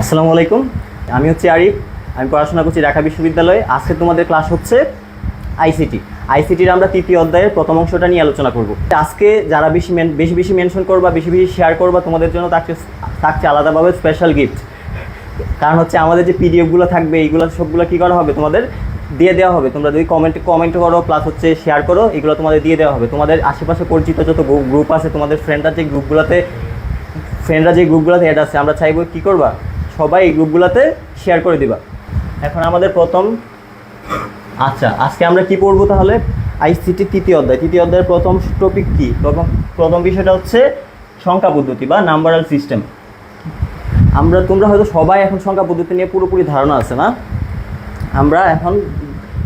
আসসালামু আলাইকুম। আমি হচ্ছে আরিফ। আমি পড়াশোনা করছি ঢাকা বিশ্ববিদ্যালয়ে। আজকে তোমাদের ক্লাস হচ্ছে আইসিটি। আইসিটির আমরা তৃতীয় অধ্যায়ের প্রথম অংশটা নিয়ে আলোচনা করব। আজকে যারা বেশি বেশি মেনশন করবা, বেশি বেশি শেয়ার করবা, তোমাদের জন্য থাকছে আলাদাভাবে স্পেশাল গিফট। কারণ হচ্ছে আমাদের যে পিডিএফগুলো থাকবে এইগুলো সবগুলো কী করা হবে, তোমাদের দিয়ে দেওয়া হবে। তোমরা যদি কমেন্ট করো প্লাস হচ্ছে শেয়ার করো, এগুলো তোমাদের দিয়ে দেওয়া হবে। তোমাদের আশেপাশে পরিচিত যত গ্রুপ আছে, তোমাদের ফ্রেন্ডরা যে গ্রুপগুলোতে অ্যাড আছে, আমরা চাইবো কী করবা, সবাই এই গ্রুপগুলোতে শেয়ার করে দিবা। এখন আমাদের আজকে আমরা কি পড়বো তাহলে? আইসিটি তৃতীয় অধ্যায়ের প্রথম টপিক কি? প্রথম বিষয়টা হচ্ছে সংখ্যা পদ্ধতি বা নাম্বারাল সিস্টেম। তোমরা হয়তো সবাই এখন সংখ্যা পদ্ধতি নিয়ে পুরোপুরি ধারণা আছে না? আমরা এখন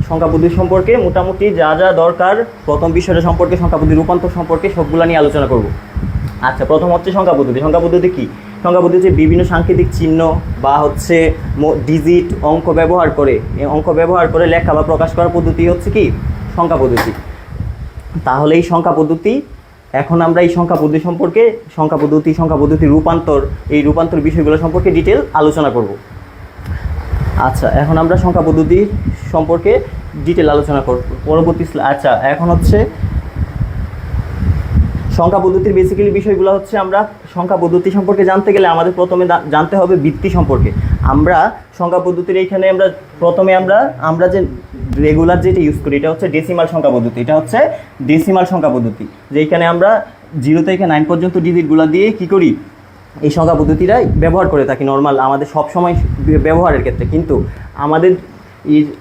সংখ্যা পদ্ধতি সম্পর্কে মোটামুটি যা যা দরকার, প্রথম বিষয়টা সম্পর্কে, সংখ্যা পদ্ধতি রূপান্তর সম্পর্কে সবগুলো নিয়ে আলোচনা করব। প্রথম হচ্ছে সংখ্যা পদ্ধতি। সংখ্যা পদ্ধতি কী? সংখ্যা পদ্ধতি হচ্ছে বিভিন্ন সাংকেতিক চিহ্ন বা হচ্ছে ডিজিট অঙ্ক ব্যবহার করে লেখা বা প্রকাশ করার পদ্ধতি হচ্ছে কি সংখ্যা পদ্ধতি। তাহলে এই সংখ্যা পদ্ধতি, এখন আমরা এই সংখ্যা পদ্ধতি সম্পর্কে, সংখ্যা পদ্ধতি রূপান্তর বিষয়গুলো সম্পর্কে ডিটেল আলোচনা করব। এখন আমরা সংখ্যা পদ্ধতি সম্পর্কে ডিটেল আলোচনা করব পরবর্তী। এখন হচ্ছে সংখ্যা পদ্ধতির বেসিক্যালি বিষয়গুলো হচ্ছে, আমরা সংখ্যা পদ্ধতি সম্পর্কে জানতে গেলে আমাদের প্রথমে জানতে হবে ভিত্তি সম্পর্কে। আমরা সংখ্যা পদ্ধতির এইখানে আমরা যে রেগুলার যেটা ইউজ করি, এটা হচ্ছে ডেসিমাল সংখ্যা পদ্ধতি। যেখানে আমরা 0 থেকে 9 পর্যন্ত ডিজিটগুলো দিয়ে কি করি, এই সংখ্যা পদ্ধতিটাই ব্যবহার করে থাকি নর্মাল আমাদের সবসময় ব্যবহারের ক্ষেত্রে। কিন্তু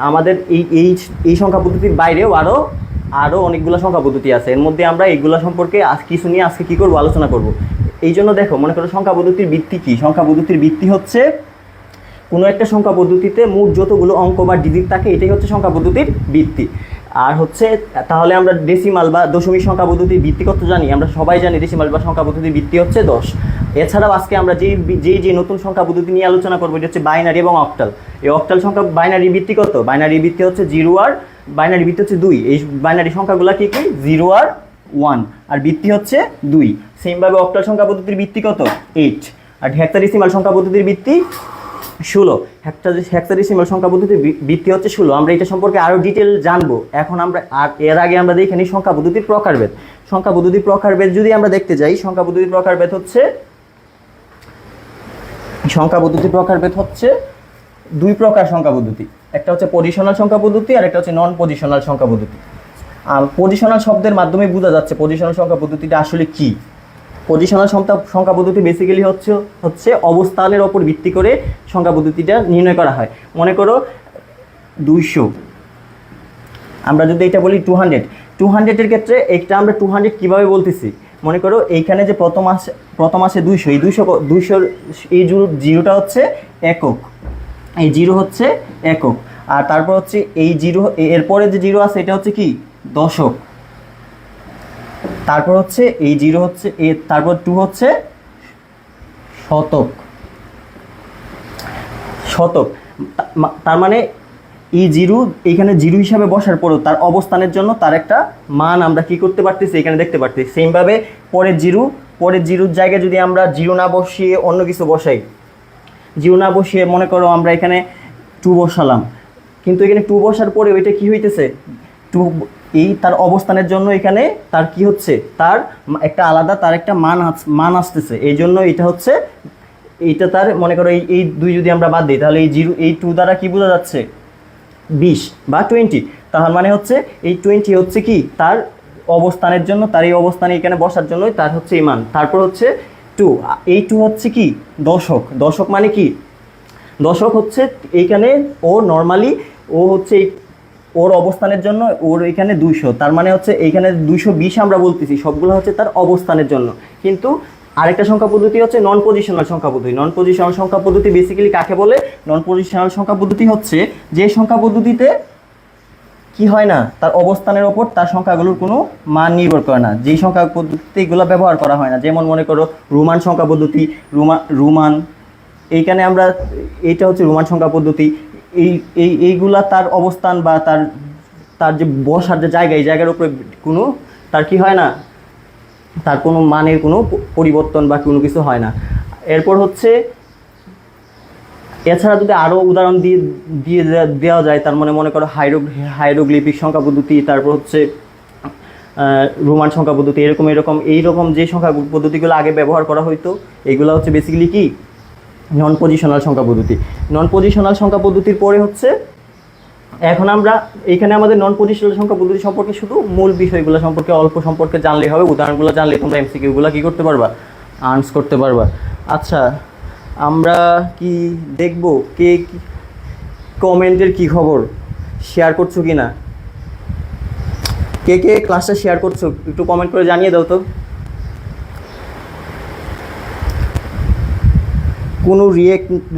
আমাদের এই সংখ্যা পদ্ধতির বাইরেও আরও অনেকগুলো সংখ্যা পদ্ধতি আছে। এর মধ্যে আমরা এইগুলো সম্পর্কে কিছু নিয়ে আজকে কী করবো, আলোচনা করব। এই জন্য দেখো, মনে করো সংখ্যা পদ্ধতির ভিত্তি কী? সংখ্যা পদ্ধতির ভিত্তি হচ্ছে কোনো একটা সংখ্যা পদ্ধতিতে মোট যতগুলো অঙ্ক বা ডিজিট থাকে, এটাই হচ্ছে সংখ্যা পদ্ধতির ভিত্তি। আর হচ্ছে তাহলে আমরা ডেসিমাল বা দশমিক সংখ্যা পদ্ধতির ভিত্তি কত জানি? আমরা সবাই জানি ডেসিমাল বা সংখ্যা পদ্ধতির ভিত্তি হচ্ছে 10। এছাড়াও আজকে আমরা যে নতুন সংখ্যা পদ্ধতি নিয়ে আলোচনা করবো, এটা হচ্ছে বাইনারি এবং অক্টাল। এই অক্টাল সংখ্যা বাইনারি ভিত্তি কত? বাইনারি ভিত্তি হচ্ছে 0 আর বাইনারি ভিত্তি হচ্ছে 2। এই বাইনারি সংখ্যাগুলো কি 0 আর 1, আর ভিত্তি হচ্ছে 2। সেমভাবে অক্টাল সংখ্যা পদ্ধতির ভিত্তি কত? 8। আর হেক্সাডেসিমাল সংখ্যা পদ্ধতির ভিত্তি 16। হেক্সাডেসিমাল সংখ্যা পদ্ধতির ভিত্তি হচ্ছে 16। আমরা এটা সম্পর্কে আরও ডিটেল জানবো। এখন এর আগে আমরা দেখে নিই সংখ্যা পদ্ধতির প্রকারভেদ। সংখ্যা পদ্ধতির প্রকারভেদ যদি আমরা দেখতে যাই, সংখ্যা পদ্ধতির প্রকারভেদ হচ্ছে দুই প্রকার সংখ্যা পদ্ধতি। একটা হচ্ছে পজিশনাল সংখ্যা পদ্ধতি আর একটা হচ্ছে নন পজিশনাল সংখ্যা পদ্ধতি। পজিশনাল শব্দের মাধ্যমে বোঝা যাচ্ছে পজিশনাল সংখ্যা পদ্ধতিটা আসলে কি। পজিশনাল সংখ্যা পদ্ধতি বেসিক্যালি হচ্ছে অবস্থানের ওপর ভিত্তি করে সংখ্যা পদ্ধতিটা নির্ণয় করা হয়। মনে করো 200, আমরা যদি এটা বলি 200-এর ক্ষেত্রে একটা আমরা 200 কীভাবে বলতেছি? মনে করো এইখানে যে প্রথম আসে 200, এই 200 এই জিরোটা হচ্ছে একক, এই 0 হচ্ছে একক। আর তারপর হচ্ছে এই 0, এরপরে যে 0 আছে এটা হচ্ছে কি দশক। তারপর হচ্ছে এই 0 হচ্ছে তারপর 2 হচ্ছে শতক। তার মানে এই 0 এইখানে 0 হিসাবে বসার পরও তার অবস্থানের জন্য তার একটা মান আমরা কি করতে পারতেছি, এখানে দেখতে পারতেছি। সেমভাবে পরের 0 জায়গায় যদি আমরা 0 না বসিয়ে অন্য কিছু বসাই, 0 না বসিয়ে মনে করো আমরা এখানে 2 বসালাম, কিন্তু এখানে 2 বসার পরে ওইটা কি হইতেছে, 2 তার অবস্থানের জন্য এখানে তার কি হচ্ছে, তার একটা আলাদা তার একটা মান আসতেছে। এই জন্য এইটা তার, মনে করো এই 2 যদি আমরা বাদ দিই, তাহলে এই 2 দ্বারা কি বোঝা যাচ্ছে 20 বা 20। তার মানে হচ্ছে এই 20 হচ্ছে কি তার অবস্থানের জন্য, তার এই অবস্থানে এখানে বসার জন্যই তার হচ্ছে এই মান। তারপর হচ্ছে 2, এই 2 হচ্ছে কি দশক মানে কি? দশক হচ্ছে এইখানে ও হচ্ছে ওর অবস্থানের জন্য ওর এখানে 200, তার মানে হচ্ছে এইখানে 220 আমরা বলতেছি, সবগুলো হচ্ছে তার অবস্থানের জন্য। কিন্তু আরেকটা সংখ্যা পদ্ধতি হচ্ছে নন পজিশনাল সংখ্যা পদ্ধতি। নন পজিশনাল সংখ্যা পদ্ধতি বেসিক্যালি কাকে বলে? নন পজিশনাল সংখ্যা পদ্ধতি হচ্ছে যে সংখ্যা পদ্ধতিতে কি হয় না, তার অবস্থানের ওপর তার সংখ্যাগুলোর কোনো মান নির্ভর করে না, যেই সংখ্যা পদ্ধতিতে এগুলো ব্যবহার করা হয় না। যেমন মনে করো রোমান সংখ্যা পদ্ধতি, রোমান এইখানে আমরা, এইটা হচ্ছে রোমান সংখ্যা পদ্ধতি। এইগুলা তার অবস্থান বা তার যে বসার যে জায়গা, এই জায়গার উপরে কোনো তার কি হয় না, তার কোনো মানের কোনো পরিবর্তন বা কোনো কিছু হয় না। এরপর হচ্ছে এছাড়া যদি আরও উদাহরণ দিয়ে দিয়ে দেওয়া যায়, তার মানে মনে করো হাইরোগ্লিফিক সংখ্যা পদ্ধতি, তারপর হচ্ছে রোমান সংখ্যা পদ্ধতি, এইরকম যে সংখ্যা পদ্ধতিগুলো আগে ব্যবহার করা হইতো, এইগুলো হচ্ছে বেসিক্যালি কি নন পজিশনাল সংখ্যা পদ্ধতি। নন পজিশনাল সংখ্যা পদ্ধতির পরে হচ্ছে এখন আমরা এখানে আমাদের নন পজিশনাল সংখ্যা পদ্ধতি সম্পর্কে শুধু মূল বিষয়গুলো সম্পর্কে অল্প সম্পর্কে জানলেই হবে, উদাহরণগুলো জানলে তোমরা এমসিকিউগুলো কী করতে পারবা, আনসার করতে পারবা। আচ্ছা, আমরা কি দেখব কে কমেন্টের কি খবর, শেয়ার করছো কি না, কে কে ক্লাসটা শেয়ার করছো একটু কমেন্ট করে জানিয়ে দাও তো। কোনো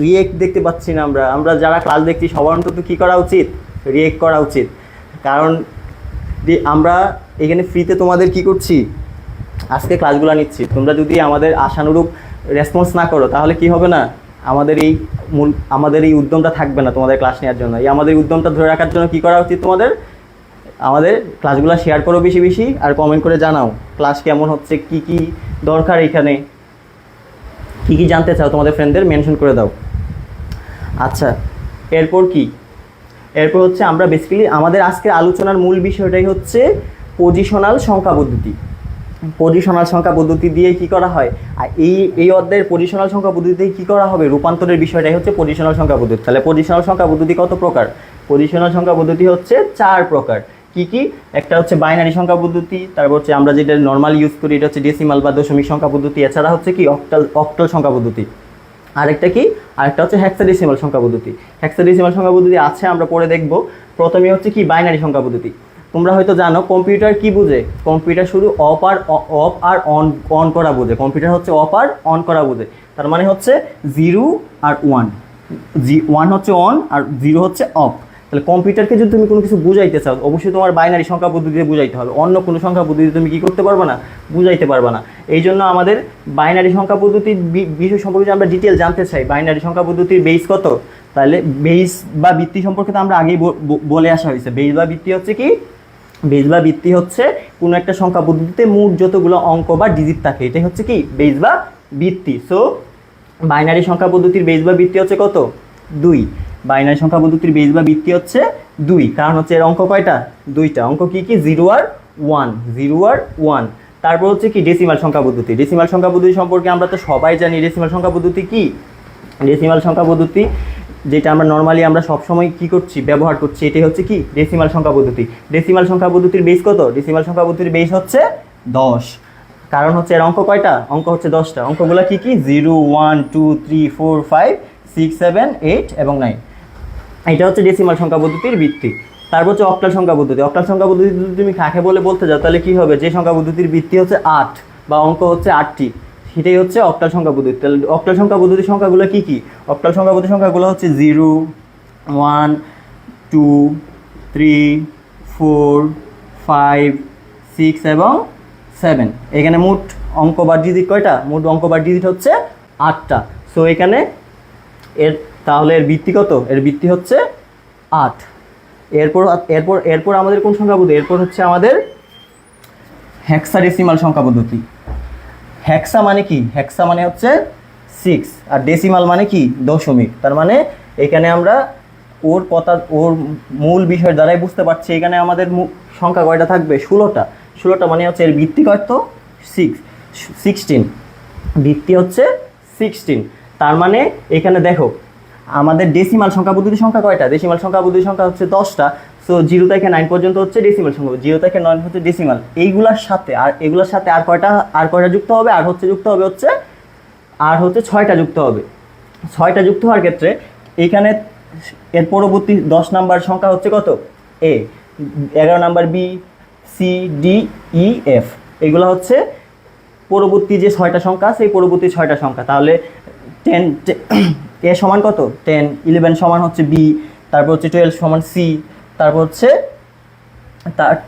রিয়েক্ট দেখতে পাচ্ছি না আমরা যারা ক্লাস দেখছি সবার অন্তত কী করা উচিত, রিয়েক্ট করা উচিত। কারণ আমরা এখানে ফ্রিতে তোমাদের কি করছি, আজকে ক্লাসগুলো নিচ্ছি। তোমরা যদি আমাদের আশানুরূপ রেসপন্স না করো তাহলে কি হবে না, আমাদের এই উদ্যমটা থাকবে না তোমাদের ক্লাস নেওয়ার জন্য। আমাদের উদ্যমটা ধরে রাখার জন্য কী করা উচিত তোমাদের, আমাদের ক্লাসগুলো শেয়ার করো বেশি বেশি, আর কমেন্ট করে জানাও ক্লাস কেমন হচ্ছে, কি কি দরকার, এখানে কি কি জানতে চাও তোমাদের ফ্রেন্ডদের মেনশন করে দাও। আচ্ছা, এরপর হচ্ছে আমরা বেসিক্যালি আমাদের আজকের আলোচনার মূল বিষয়টাই হচ্ছে পজিশনাল সংখ্যা পদ্ধতি। পজিশনাল সংখ্যা পদ্ধতি দিয়ে কি করা হয়, আর এই অধ্যায়ের পজিশনাল সংখ্যা পদ্ধতিতে কি করা হবে, রূপান্তরের বিষয়টাই হচ্ছে পজিশনাল সংখ্যা পদ্ধতি। তাহলে পজিশনাল সংখ্যা পদ্ধতি কত প্রকার, পজিশনাল সংখ্যা পদ্ধতি হচ্ছে 4 প্রকার। কি একটা হচ্ছে বাইনারি সংখ্যা পদ্ধতি, তারপর হচ্ছে আমরা যেটা নর্মাল ইউজ করি এটা হচ্ছে ডেসিমাল বা দশমিক সংখ্যা পদ্ধতি, এছাড়া হচ্ছে কি অক্টাল সংখ্যা পদ্ধতি, আরেকটা হচ্ছে হেক্সাডেসিমাল সংখ্যা পদ্ধতি। হেক্সাডেসিমাল সংখ্যা পদ্ধতি আছে, আমরা পরে দেখব। প্রথমে হচ্ছে কি বাইনারি সংখ্যা পদ্ধতি। তোমরা হয়তো জানো কম্পিউটার কি বুঝে, কম্পিউটার শুধু অফ আর অন করা বোঝে। কম্পিউটার হচ্ছে অফ আর অন করা বোঝে, তার মানে হচ্ছে 0 আর 1, 1 হচ্ছে অন আর 0 হচ্ছে অফ। তাহলে কম্পিউটারকে যদি তুমি কোনো কিছু বুঝাইতে চাও অবশ্যই তোমার বাইনারি সংখ্যা পদ্ধতিতে বুঝাইতে হবে, অন্য কোনো সংখ্যা পদ্ধতিতে তুমি কী করতে পারবে না, বুঝাইতে পারবে না। এই জন্য আমাদের বাইনারি সংখ্যা পদ্ধতির বিষয় সম্পর্কে যদি আমরা ডিটেল জানতে চাই, বাইনারি সংখ্যা পদ্ধতির বেস কত, তাহলে বেস বা ভিত্তি সম্পর্কে তো আমরা আগেই বলে আসা হয়েছে। বেস বা ভিত্তি হচ্ছে কি, বেস বা ভিত্তি হচ্ছে কোনো একটা সংখ্যা পদ্ধতিতে মোট যতগুলো অঙ্ক বা ডিজিট থাকে এটাই হচ্ছে কি বেস বা ভিত্তি। সো বাইনারি সংখ্যা পদ্ধতির বেস বা ভিত্তি হচ্ছে কত, 2। বাইনারি সংখ্যা পদ্ধতির বেস বা ভিত্তি হচ্ছে 2, কারণ হচ্ছে এর অঙ্ক কয়টা, 2টা অঙ্ক। কি 0 আর 1। তারপর হচ্ছে কি ডেসিমাল সংখ্যা পদ্ধতি। ডেসিমাল সংখ্যা পদ্ধতি সম্পর্কে আমরা তো সবাই জানি ডেসিমাল সংখ্যা পদ্ধতি কি। ডেসিমাল সংখ্যা পদ্ধতি যেটা আমরা নর্মালি আমরা সবসময় কি করছি, ব্যবহার করছি, এটাই হচ্ছে কি ডেসিমাল সংখ্যা পদ্ধতি। ডেসিমাল সংখ্যা পদ্ধতির বেস কত, ডেসিমাল সংখ্যা পদ্ধতির বেস হচ্ছে 10, কারণ হচ্ছে এর অঙ্ক কয়টা, অঙ্ক হচ্ছে 10টা। অঙ্কগুলো কি 0, 1, 2, 3, 4, 5, 6, 7, 8 এবং 9। এটা হচ্ছে ডেসিমাল সংখ্যা পদ্ধতির ভিত্তি। তারপর হচ্ছে অক্টাল সংখ্যা পদ্ধতি। অক্টাল সংখ্যা পদ্ধতি যদি তুমি কাকে বলে বলতে যাও তাহলে কি হবে, যে সংখ্যা পদ্ধতির ভিত্তি হচ্ছে 8 বা অঙ্ক হচ্ছে 8টি, সেটাই হচ্ছে অক্টাল সংখ্যা পদ্ধতি। তাহলে অক্টাল সংখ্যা পদ্ধতির সংখ্যাগুলো কি অক্টাল সংখ্যা পদ্ধতির সংখ্যাগুলো হচ্ছে 0, 1, 2, 3, 4, 5, 6 এবং 7। এখানে মোট অঙ্ক বা ডিজিট কয়টা, মোট অঙ্ক বা ডিজিট হচ্ছে 8টা। সো এখানে তাহলে এর ভিত্তি কত, এর ভিত্তি হচ্ছে 8। এরপর আমাদের কোন সংখ্যা পদ্ধতি, এরপর হচ্ছে আমাদের হেক্সাডেসিমাল সংখ্যা পদ্ধতি। হেক্সা মানে কি, হেক্সা মানে হচ্ছে 6 আর ডেসিমাল মানে কি দশমিক। তার মানে এখানে আমরা ওর মূল বিষয়ের দ্বারাই বুঝতে পারছি এখানে আমাদের সংখ্যা কয়টা থাকবে, 16টা মানে হচ্ছে এর ভিত্তি কত 16, ভিত্তি হচ্ছে 16। তার মানে এখানে দেখো আমাদের ডেসিমাল সংখ্যা পদ্ধতির সংখ্যা কয়টা, ডেসিমাল সংখ্যা পদ্ধতির সংখ্যা হচ্ছে 10টা। সো 0 থেকে 9 পর্যন্ত হচ্ছে ডেসিমাল সংখ্যা, 0 থেকে 9 হচ্ছে ডেসিমাল। এগুলোর সাথে আর কয়টা যুক্ত হবে, আর হচ্ছে 6টা যুক্ত হবে। 6টা যুক্ত হওয়ার ক্ষেত্রে এখানে এর পরবর্তী 10 নাম্বার সংখ্যা হচ্ছে কত, এ, 11 নাম্বার বি, সি, ডি, ই, এফ। এগুলো হচ্ছে পরবর্তী যে 6টা সংখ্যা, সেই পরবর্তী 6টা সংখ্যা। তাহলে 10 এ সমান কত 10, 11 সমান হচ্ছে বি, তারপর হচ্ছে 12 সমান সি, তারপর হচ্ছে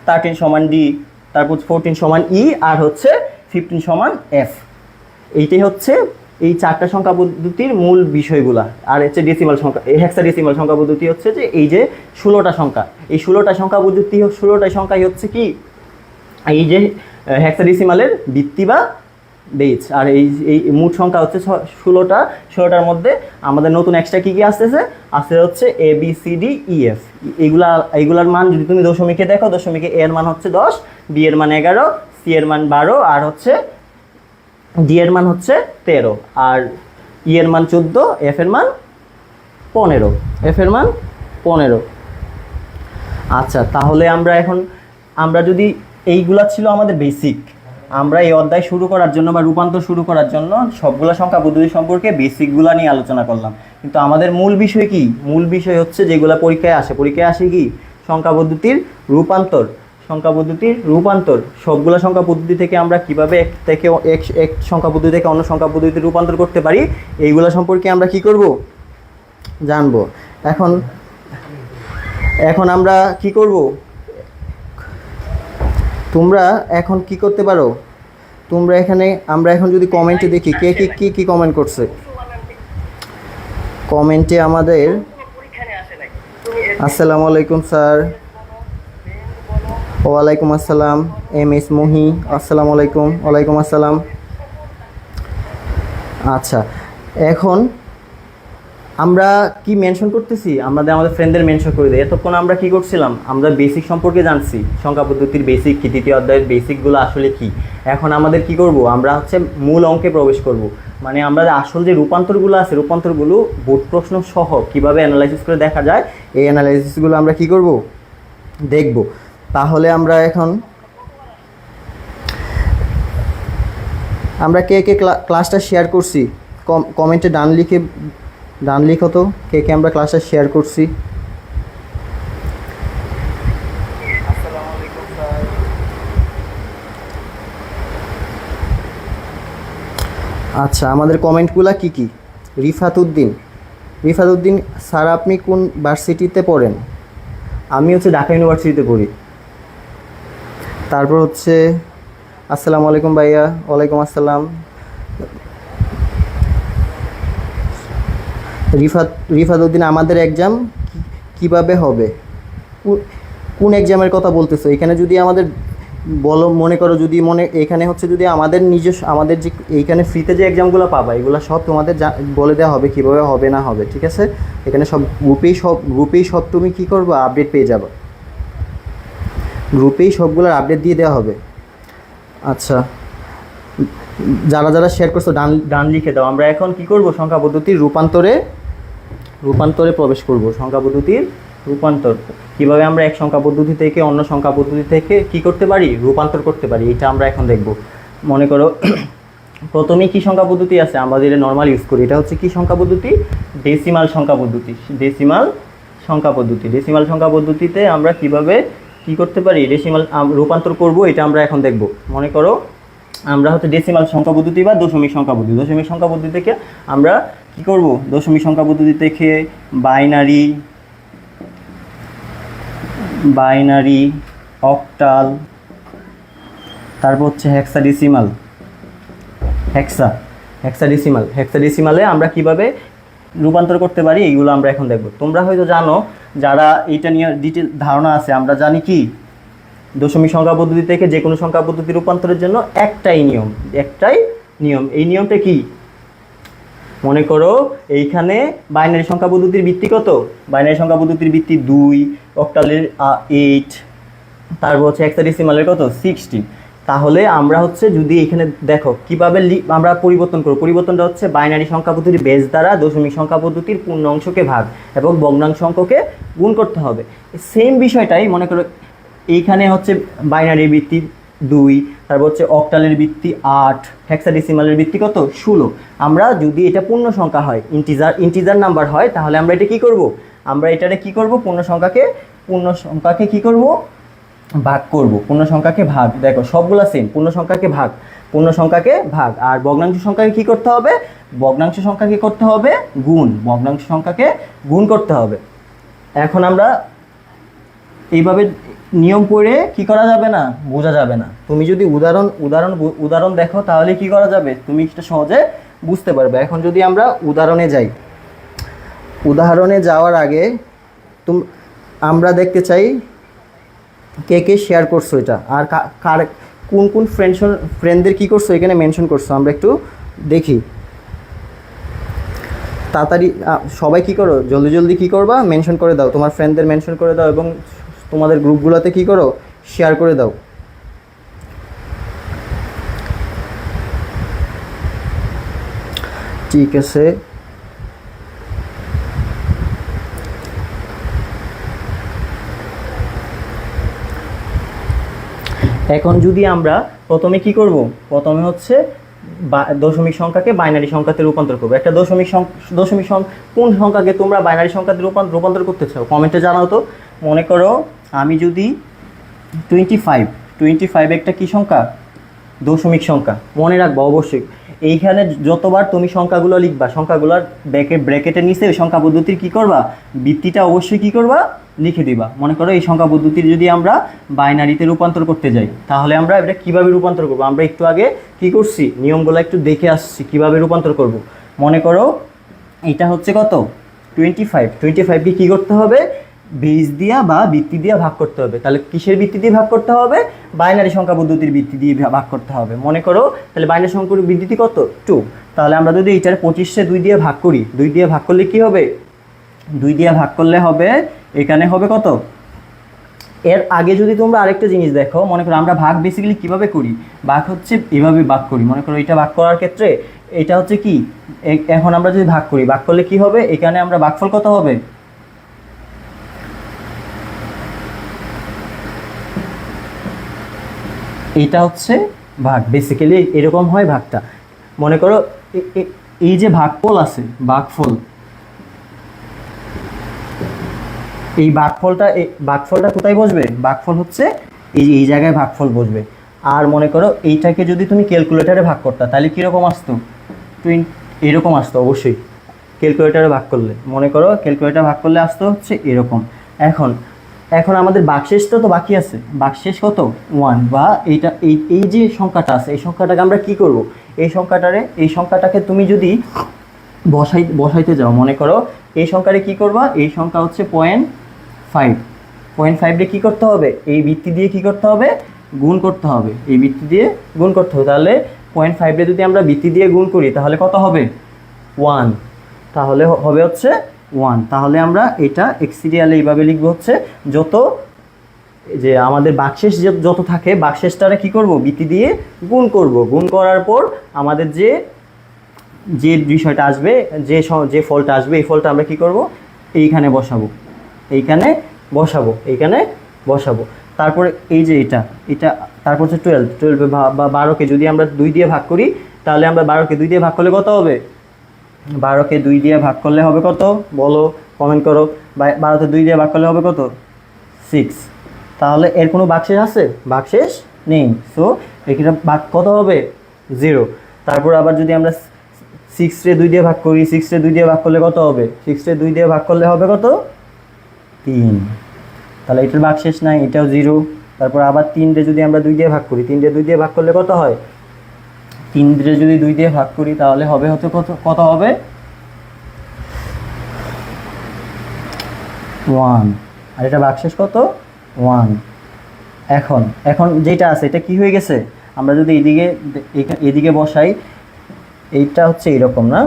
13 সমান ডি, তারপর 14 সমান ই, আর হচ্ছে 15 সমান এফ। এইটাই হচ্ছে এই 4টা সংখ্যা পদ্ধতির মূল বিষয়গুলা। আর হচ্ছে ডেসিমাল সংখ্যা, এই হেক্সাডেসিমাল সংখ্যা পদ্ধতি হচ্ছে যে এই যে 16টা সংখ্যা, এই 16টা সংখ্যা পদ্ধতি 16টা সংখ্যাই হচ্ছে কি এই যে হেক্সাডেসিমালের ভিত্তি বা বেজ, আর এই এই মোট সংখ্যা হচ্ছে 16টা। 16টার মধ্যে আমাদের নতুন এক্সট্রা কী কী আসতেছে, আসতে হচ্ছে ABCDEF। এইগুলার মান যদি তুমি দশমিকে দেখো, দশমিকে A এর মান হচ্ছে 10, B এর মান 11, C এর মান 12, আর হচ্ছে D এর মান হচ্ছে 13, আর E এর মান 14, F এর মান 15, F এর মান 15। আচ্ছা, তাহলে আমরা যদি এইগুলা ছিল আমাদের বেসিক, আমরা এই অধ্যায় শুরু করার জন্য বা রূপান্তর শুরু করার জন্য সবগুলো সংখ্যা পদ্ধতি সম্পর্কে বেসিকগুলা নিয়ে আলোচনা করলাম। কিন্তু আমাদের মূল বিষয় কি? মূল বিষয় হচ্ছে যেগুলো পরীক্ষায় আসে কি? সংখ্যা পদ্ধতির রূপান্তর। সংখ্যা পদ্ধতির রূপান্তর, সবগুলো সংখ্যা পদ্ধতি থেকে আমরা কিভাবে এক সংখ্যা পদ্ধতি থেকে অন্য সংখ্যা পদ্ধতিতে রূপান্তর করতে পারি, এইগুলো সম্পর্কে আমরা কি করব, জানবো। এখন আমরা কি করব, তোমরা এখন কি করতে পারো, আমরা এখন যদি কমেন্টে দেখি কে কি কমেন্ট করছে। কমেন্টে আমাদের আসসালামু আলাইকুম স্যার। ওয়ালাইকুম আসসালাম। MS মহি, আসসালামু আলাইকুম। ওয়ালাইকুম আসসালাম। আচ্ছা, এখন আমরা কি মেনশন করতেছি, আমাদের ফ্রেন্ডদের মেনশন করে দিই। এতক্ষণ আমরা কি করছিলাম, আমরা বেসিক সম্পর্কে জানছি, সংখ্যা পদ্ধতির বেসিক কি, তৃতীয় অধ্যায়ের বেসিকগুলো আসলে কি। এখন আমাদের কি করব, আমরা হচ্ছে মূল অঙ্কে প্রবেশ করব। মানে আমরা আসল যে রূপান্তরগুলো আছে, রূপান্তরগুলো বোর্ড প্রশ্ন সহ কীভাবে অ্যানালাইসিস করে দেখা যায়, এই অ্যানালাইসিসগুলো আমরা কি করব, দেখব। তাহলে আমরা কে ক্লাসটা শেয়ার করছি, কমেন্টে ডান লিখো তো, কে আমরা ক্লাসটা শেয়ার করছি। আচ্ছা, আমাদের কমেন্টগুলো কি? রিফাত উদ্দিন স্যার, আপনি কোন ভার্সিটিতে পড়েন? আমি হচ্ছে ঢাকা ইউনিভার্সিটিতে পড়ি। তারপর হচ্ছে আসসালামু আলাইকুম ভাইয়া। ওয়ালাইকুম আসসালাম। রিফাত উদ্দিন, আমাদের এক্সাম কিভাবে হবে? কোন এক্সামের কথা বলতেছো? এখানে যদি আমাদের বলো, মনে করো যদি এখানে হচ্ছে যদি আমাদের যে এইখানে ফ্রিতে যে এক্সামগুলো পাবা, এগুলো সব তোমাদের বলে দেওয়া হবে কীভাবে হবে না হবে, ঠিক আছে? এখানে সব গ্রুপেই সব তুমি কি করবা, আপডেট পেয়ে যাবে। গ্রুপেই সবগুলোর আপডেট দিয়ে দেওয়া হবে। আচ্ছা, যারা শেয়ার করছো ডান লিখে দাও। আমরা এখন কি করব, সংখ্যা পদ্ধতির রূপান্তরে প্রবেশ করব। সংখ্যা পদ্ধতির রূপান্তর, কিভাবে আমরা এক সংখ্যা পদ্ধতি থেকে অন্য সংখ্যা পদ্ধতি থেকে কি করতে পারি, রূপান্তর করতে পারি, এটা আমরা এখন দেখব। মনে করো প্রথমেই কি সংখ্যা পদ্ধতি আছে, আমাদের নর্মাল ইউজ করি, এটা হচ্ছে কি সংখ্যা পদ্ধতি, ডেসিমাল সংখ্যা পদ্ধতি। ডেসিমাল সংখ্যা পদ্ধতিতে আমরা কিভাবে কি করতে পারি, ডেসিমাল রূপান্তর করব, এটা আমরা এখন দেখব। মনে করো আমরা হচ্ছে ডেসিমাল সংখ্যা পদ্ধতি বা দশমিক সংখ্যা পদ্ধতি থেকে আমরা কি করব, দশমিক সংখ্যা পদ্ধতি থেকে বাইনারি, অক্টাল, তারপর হচ্ছে হেক্সাডেসিমালে আমরা কিভাবে রূপান্তর করতে পারি, এইগুলো আমরা এখন দেখব। তোমরা হয়তো জানো, যারা এইটা নিয়ে ডিটেল ধারণা আছে, আমরা জানি কি দশমিক সংখ্যা পদ্ধতি থেকে যে কোনো সংখ্যা পদ্ধতি রূপান্তরের জন্য একটাই নিয়ম। এই নিয়মটা কি, মনে করো এইখানে বাইনারি সংখ্যা পদ্ধতির ভিত্তি কত, বাইনারি সংখ্যা পদ্ধতির ভিত্তি 2, অক্টালের 8, তারপর হচ্ছে হেক্সাডেসিমালের কত 16। তাহলে আমরা হচ্ছে যদি এখানে দেখো কিভাবে আমরা পরিবর্তন করব, পরিবর্তনটা হচ্ছে বাইনারি সংখ্যা পদ্ধতির বেস দ্বারা দশমিক সংখ্যা পদ্ধতির পূর্ণ অংশকে ভাগ এবং ভগ্নাংশ অঙ্ককে গুণ করতে হবে। সেম বিষয়টাই মনে করো এইখানে হচ্ছে বাইনারির ভিত্তি 2, তারপর হচ্ছে অক্টালের ভিত্তি 8, হেক্সাডেসিমালের ভিত্তি কত 16। আমরা যদি এটা পূর্ণ সংখ্যা হয়, ইন্টিজার নাম্বার হয়, তাহলে আমরা এটা কি করব, আমরা এটারে কি করব, পূর্ণ সংখ্যাকে কি করব, ভাগ করব। পূর্ণ সংখ্যাকে ভাগ, দেখো সবগুলা সেম, পূর্ণ সংখ্যাকে ভাগ, আর ভগ্নাংশ সংখ্যাকে কি করতে হবে, ভগ্নাংশ সংখ্যাকে করতে হবে গুণ, ভগ্নাংশ সংখ্যাকে গুণ করতে হবে। এখন আমরা এইভাবে নিয়ম পড়ে কি করা যাবে না, বোঝা যাবে না। তুমি যদি উদাহরণ দেখো, তাহলে কি করা যাবে, তুমি এটা সহজে বুঝতে পারবে। এখন যদি আমরা উদাহরণে যাওয়ার আগে আমরা দেখতে চাই কে শেয়ার করছো এটা, আর কোন কোন ফ্রেন্ডদের কী করছো এখানে মেনশন করছো আমরা একটু দেখি। তাড়াতাড়ি সবাই কী করো, জলদি জলদি কী করবা, মেনশন করে দাও, তোমার ফ্রেন্ডদের মেনশন করে দাও এবং তোমাদের গ্রুপগুলোতে কী করো, শেয়ার করে দাও। ঠিক আছে, এখন যদি আমরা প্রথমে কি করব, প্রথমে হচ্ছে দশমিক সংখ্যাকে বাইনারি সংখ্যাতে রূপান্তর করবো। একটা দশমিক কোন সংখ্যাকে তোমরা বাইনারি সংখ্যাতে রূপান্তর করতে চাও কমেন্টে জানাও তো। মনে করো আমি যদি 25 একটা কি সংখ্যা, দশমিক সংখ্যা, মনে রাখবো অবশ্যই। এইখানে যতবার তুমি সংখ্যাগুলো লিখবা, সংখ্যাগুলোর ব্র্যাকেটের নিচে ওই সংখ্যা পদ্ধতির কী করবা, ভিত্তিটা অবশ্যই কী করবা, লিখে দিবা। মনে করো এই সংখ্যা পদ্ধতির যদি আমরা বাইনারিতে রূপান্তর করতে যাই, তাহলে আমরা এটা কীভাবে রূপান্তর করবো, আমরা একটু আগে কী করছি নিয়মগুলো একটু দেখে আসছি কীভাবে রূপান্তর করব। মনে করো এটা হচ্ছে কত 25কে কী করতে হবে, বেস দিয়া বা ভিত্তি দিয়া ভাগ করতে হবে। তাহলে কিসের ভিত্তি দিয়ে ভাগ করতে হবে, বাইনারি সংখ্যা পদ্ধতির ভিত্তি দিয়ে ভাগ করতে হবে। মনে করো তাহলে বাইনারি সংখ্যার ভিত্তি কত 2, তাহলে আমরা যদি এটার 25-এ 2 দিয়ে ভাগ করি, 2 দিয়ে ভাগ করলে কি হবে, 2 দিয়ে ভাগ করলে হবে এখানে হবে কত। এর আগে যদি তোমরা আরেকটা জিনিস দেখো, মনে করো আমরা ভাগ বেসিক্যালি কীভাবে করি, ভাগ হচ্ছে এভাবে ভাগ করি। মনে করো এটা ভাগ করার ক্ষেত্রে এটা হচ্ছে কি, এখন আমরা যদি ভাগ করি, ভাগ করলে কি হবে, এখানে আমরা ভাগফল কত হবে, এইটা হচ্ছে ভাগ, বেসিক্যালি এরকম হয় ভাগটা। মনে করো এই যে ভাগফল আছে, ভাগফল, এই ভাগফলটা কোথায় বসবে, ভাগফল হচ্ছে এই জায়গায় ভাগফল বসবে। আর মনে করো এইটাকে যদি তুমি ক্যালকুলেটারে ভাগ করতা তাহলে কীরকম আসতো, এরকম আসতো অবশ্যই ক্যালকুলেটারে ভাগ করলে। মনে করো ক্যালকুলেটার ভাগ করলে আসতো হচ্ছে এরকম। এখন আমাদের ভাগশেষটা তো বাকি আছে, ভাগশেষ কত 1, বা এইটা এই যে সংখ্যাটা আছে, এই সংখ্যাটাকে আমরা কি করব, এই সংখ্যাটাকে তুমি যদি বসাইতে যাও, মনে করো এই সংখ্যারে কি করবা, এই সংখ্যা হচ্ছে 0.5 কী করতে হবে, এই ভিত্তি দিয়ে কি করতে হবে, গুণ করতে হবে, এই ভিত্তি দিয়ে গুণ করতে হবে। তাহলে 0.5 যদি আমরা ভিত্তি দিয়ে গুণ করি তাহলে কত হবে 1, তাহলে হবে হচ্ছে 1। তাহলে আমরা এটা এক্সিরিয়ালে এইভাবে লিখবো হচ্ছে যত যে আমাদের ভাগশেষ যত থাকে, ভাগশেষটারে কী করব, ভিত্তি দিয়ে গুণ করব। গুণ করার পর আমাদের যে বিষয়টা আসবে, যে ফলটা আসবে, এই ফলটা আমরা কি করব, এইখানে বসাবো। তারপরে এই যে এটা তারপর হচ্ছে 12 বা 12কে যদি আমরা 2 দিয়ে ভাগ করি, তাহলে আমরা 12কে 2 দিয়ে ভাগ করলে কত হবে, 12কে 2 দিয়ে ভাগ করলে হবে কত বলো, কমেন্ট করো। 12তে 2 দিয়ে ভাগ করলে হবে কত 6। তাহলে এর কোনো ভাগশেষ আছে, ভাগশেষ নেই। সো এখানে ভাগ কত হবে 0। তারপর আবার যদি আমরা 6-রে 2 দিয়ে ভাগ করি, 6-রে 2 দিয়ে ভাগ করলে কত হবে, 6-রে 2 দিয়ে ভাগ করলে হবে কত 3। তাহলে এটার ভাগশেষ নাই, এটাও 0। তারপর আবার 3-রে যদি আমরা 2 দিয়ে ভাগ করি, 3-রে 2 দিয়ে ভাগ করলে কত হয়, 3-রে যদি 2 দিয়ে ভাগ করি তাহলে হবে হচ্ছে কত হবে 1। আর এটা ভাগশেষ কত 1। এখন যেটা আছে এটা কি হয়ে গেছে, আমরা যদি এদিকে বসাই, এইটা হচ্ছে এরকম না।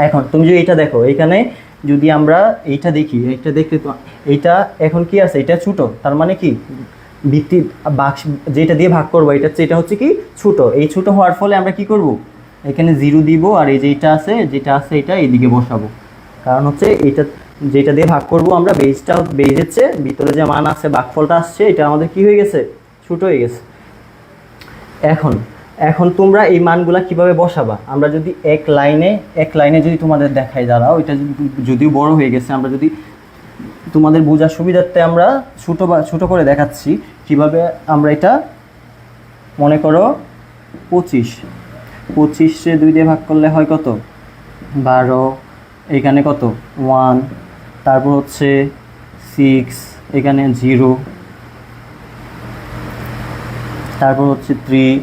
এখন তুমি যদি এটা দেখো, এইখানে যদি আমরা এইটা দেখি, এইটা দেখলে তো এইটা এখন কি আছে, এটা ছোট, তার মানে কি ভিত্তি যেটা দিয়ে ভাগ করবো এটা হচ্ছে কি ছোট। এই ছোট হওয়ার ফলে আমরা কি করব, এখানে 0 দিব, আর এই যেটা আছে এটা এইদিকে বসাবো। কারণ হচ্ছে এইটা যেটা দিয়ে ভাগ করব আমরা, বেজের চেয়ে ভিতরে যে মান আছে, ভাগফলটা আসছে, এটা আমাদের কি হয়ে গেছে, ছোট হয়ে গেছে। এখন তোমরা এই মানগুলা কিভাবে বসাবা, আমরা যদি এক লাইনে যদি তোমাদের দেখাই, দাঁড়াও, এটা যদিও বড় হয়ে গেছে, আমরা যদি তোমাদের বোঝার সুবিধার্থে আমরা ছোট করে দেখাচ্ছি কিভাবে আমরা এটা। মনে করো 25-রে 2 দিয়ে ভাগ করলে হয় কত 12, এখানে কত 1, তারপর হচ্ছে 6, এখানে 0, তারপর হচ্ছে 3,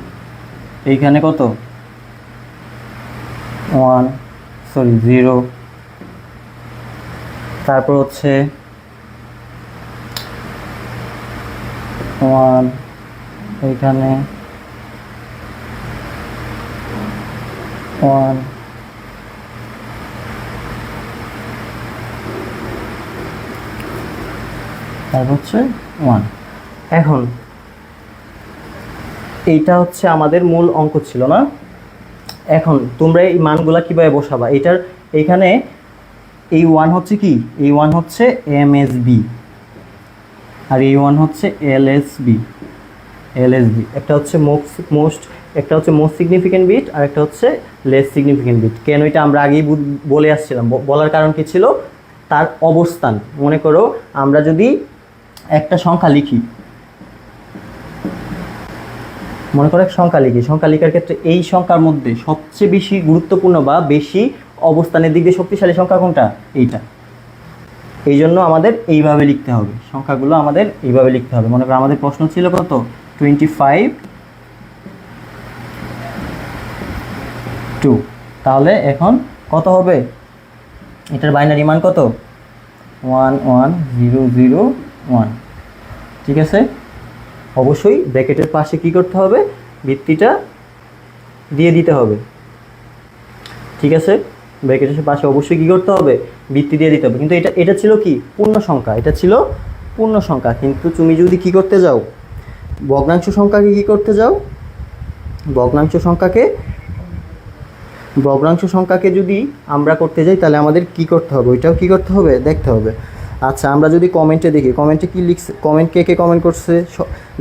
এইখানে কত 0, তারপর হচ্ছে 1 এখানে 1 তারপর হচ্ছে 1। এখন এইটা হচ্ছে আমাদের মূল অঙ্ক ছিল না। এখন তোমরা এই মানগুলা কিভাবে বসাবা, এটার এখানে এই 1 হচ্ছে কি, এই 1 হচ্ছে এমএসবি আর এই 1 হচ্ছে এলএসবি। একটা হচ্ছে একটা হচ্ছে মোস্ট সিগনিফিকেন্ট বিট আর একটা হচ্ছে লেস সিগনিফিকেন্ট বিট। কেন এটা আমরা আগেই বলে আসছিলাম, বলার কারণ কি ছিল, তার অবস্থান। মনে করো আমরা যদি একটা সংখ্যা লিখি, মনে করো এক সংখ্যা লেখার ক্ষেত্রে এই সংখ্যার মধ্যে সবচেয়ে বেশি গুরুত্বপূর্ণ বা বেশি অবস্থানের দিক দিয়ে শক্তিশালী সংখ্যা কোনটা, এইটা। এই জন্য আমাদের এইভাবে লিখতে হবে, সংখ্যাগুলো আমাদের এইভাবে লিখতে হবে। মনে করো আমাদের প্রশ্ন ছিল কত, 25 2। তাহলে এখন কত হবে, এটার বাইনারি মান কত, 1 1 0 0 1। ঠিক আছে, অবশ্যই ব্র্যাকেটের পাশে কি করতে হবে, ভিত্তিটা দিয়ে দিতে হবে। ঠিক আছে, ব্র্যাকেটের পাশে অবশ্যই কি করতে হবে, ভিত্তি দিয়ে দিতে হবে। কিন্তু এটা ছিল কি, পূর্ণ সংখ্যা, এটা ছিল পূর্ণ সংখ্যা। কিন্তু তুমি যদি কি করতে যাও, ভগ্নাংশ সংখ্যাকে কি করতে যাও, ভগ্নাংশ সংখ্যাকে যদি আমরা করতে যাই তাহলে আমাদের কি করতে হবে, ওইটাও কি করতে হবে, দেখতে হবে। আচ্ছা, আমরা যদি কমেন্টে দেখি, কমেন্টে কি লিখছে, কে কমেন্ট করছে,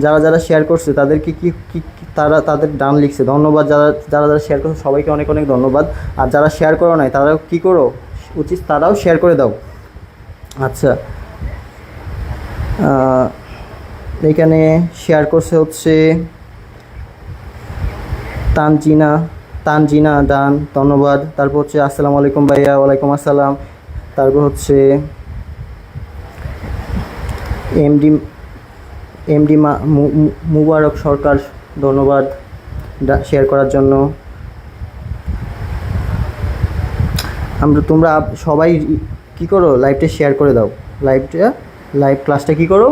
যারা শেয়ার করছে তাদেরকে কি তাদের ডান লিখছে, ধন্যবাদ। যারা শেয়ার করছে সবাইকে অনেক অনেক ধন্যবাদ। আর যারা শেয়ার করো নাই তারাও কি করো উচিত, তারাও শেয়ার করে দাও। আচ্ছা, এখানে শেয়ার করছে হচ্ছে তানজিনা ডান, ধন্যবাদ। তারপর হচ্ছে আসসালামু আলাইকুম ভাইয়া, ওয়ালাইকুম আসসালাম। তারপর হচ্ছে এমডি মুবারক সরকার, ধন্যবাদ শেয়ার করার জন্য। তোমরা সবাই কি করো, লাইভটা শেয়ার করে দাও, লাইভ ক্লাসটা কি করো,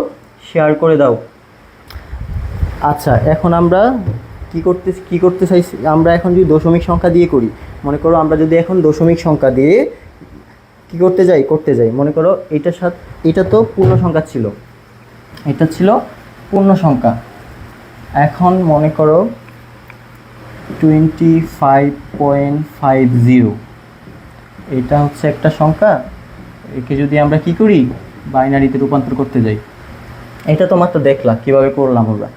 শেয়ার করে দাও। আচ্ছা, এখন আমরা কি করতে চাইছি, আমরা এখন যদি দশমিক সংখ্যা দিয়ে করি, মনে করো আমরা যদি এখন দশমিক সংখ্যা দিয়ে কি করতে যাই, মনে করো এটা তো পূর্ণ সংখ্যা ছিল, এটা ছিল পূর্ণ সংখ্যা। এখন মনে করো 25.50, এটা হচ্ছে একটা সংখ্যা। একে যদি আমরা কি করি, বাইনারিতে রূপান্তর করতে যাই, এটা তো মাত্র দেখলা কিভাবে করলাম আমরা।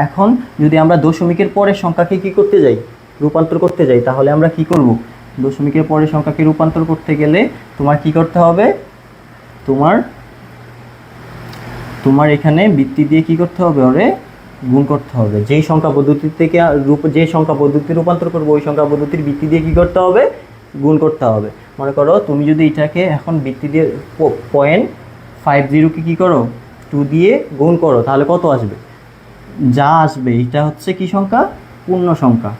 এখন যদি আমরা দশমিকের পরের সংখ্যাকে কি করতে যাই, রূপান্তর করতে যাই, তাহলে আমরা কি করব, দশমিকের পরের সংখ্যাকে রূপান্তর করতে গেলে তোমার কি করতে হবে, তোমার এখানে ভিত্তি দিয়ে কি করতে হবে, ওরে গুণ করতে হবে। যেই সংখ্যা পদ্ধতি থেকে যে সংখ্যা পদ্ধতি রূপান্তর করবো, ওই সংখ্যা পদ্ধতির ভিত্তি দিয়ে কি করতে হবে, গুণ করতে হবে। মনে করো তুমি যদি এটাকে এখন ভিত্তি দিয়ে 0.50কে কি করো, 2 দিয়ে গুণ করো, তাহলে কত আসবে, যা আসবে এটা হচ্ছে কি সংখ্যা, পূর্ণ সংখ্যা।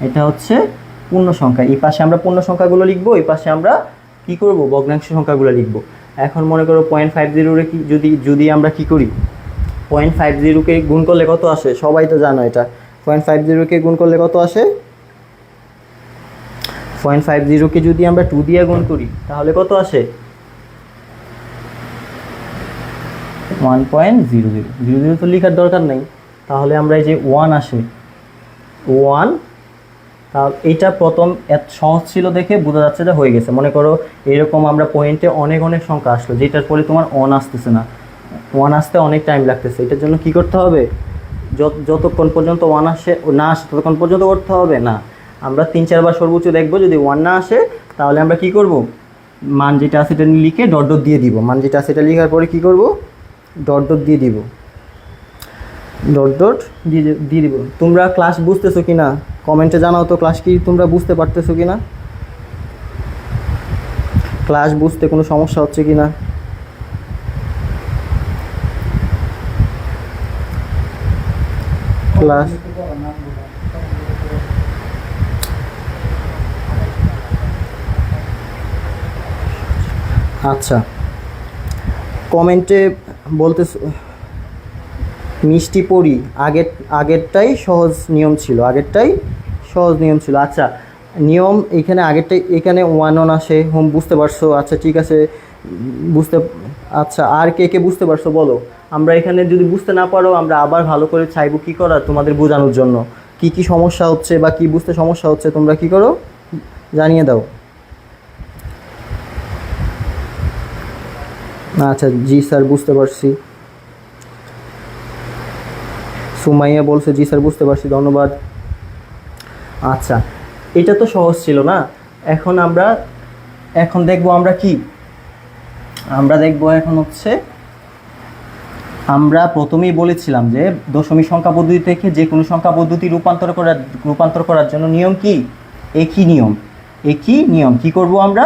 এটা হচ্ছে পূর্ণ সংখ্যা। এই পাশে আমরা পূর্ণ সংখ্যাগুলো লিখবো, এই পাশে আমরা কি করব, ভগ্নাংশ সংখ্যাগুলো লিখবো। এখন মনে করো 0.50 কি যদি আমরা কি করি, 0.50কে গুণ করলে কত আসে, সবাই তো জানো এটা। 0.50কে গুণ করলে কত আসে, 0.50কে যদি আমরা 2 দিয়ে গুণ করি তাহলে কত আসে, 1.00। তো লেখার দরকার নেই, তাহলে আমরা এই যে 1 আসে, 1, তাহলে এইটা প্রথম এত সহজ ছিল দেখে বোঝা যাচ্ছে যে হয়ে গেছে। মনে করো এরকম আমরা পয়েন্টে অনেক সংখ্যা আসলো, যেটার পরে তোমার 1 আসতেছে না, 1 আসতে অনেক টাইম লাগতেছে। এটার জন্য কি করতে হবে, যতক্ষণ পর্যন্ত 1 না আসে ততক্ষণ পর্যন্ত করতে হবে না। আমরা 3-4 বার সর্বোচ্চ দেখবো, যদি 1 না আসে তাহলে আমরা কি করব, মান যেটা আছে সেটা লিখে ডট দিয়ে দিব। মান যেটা আছে সেটা লেখার পরে কি করব, ডট দিয়ে দিব, ডট দিয়ে দিব। তোমরা ক্লাস বুঝতেছো কি না কমেন্টে জানাও তো, ক্লাস কি তোমরা বুঝতে পারতেছো কি না, ক্লাস বুঝতে কোনো সমস্যা হচ্ছে কি না। ক্লাস আচ্ছা, কমেন্টে বলতে মিষ্টি পরি আগেরটাই সহজ নিয়ম ছিল, আচ্ছা নিয়ম এখানে আগেরটাই, এখানে 1 আসে, হোম বুঝতে পারছো? আচ্ছা ঠিক আছে, বুঝতে, আচ্ছা আর কে কে বুঝতে পারছো বলো। আমরা এখানে যদি বুঝতে না পারো আমরা আবার ভালো করে চাইবো কি করার তোমাদের বোঝানোর জন্য, কি কি সমস্যা হচ্ছে বা কি বুঝতে সমস্যা হচ্ছে তোমরা কি করো জানিয়ে দাও। আচ্ছা জি স্যার বুঝতে পারছি, সুমাইয়া বলছে জি স্যার বুঝতে পারছি, ধন্যবাদ। আচ্ছা এটা তো সহজ ছিল না, এখন দেখবো আমরা কি, আমরা দেখবো এখন হচ্ছে, আমরা প্রথমেই বলেছিলাম যে দশমিক সংখ্যা পদ্ধতি থেকে যে কোনো সংখ্যা পদ্ধতি রূপান্তর করার জন্য নিয়ম কি, একই নিয়ম কি করব আমরা,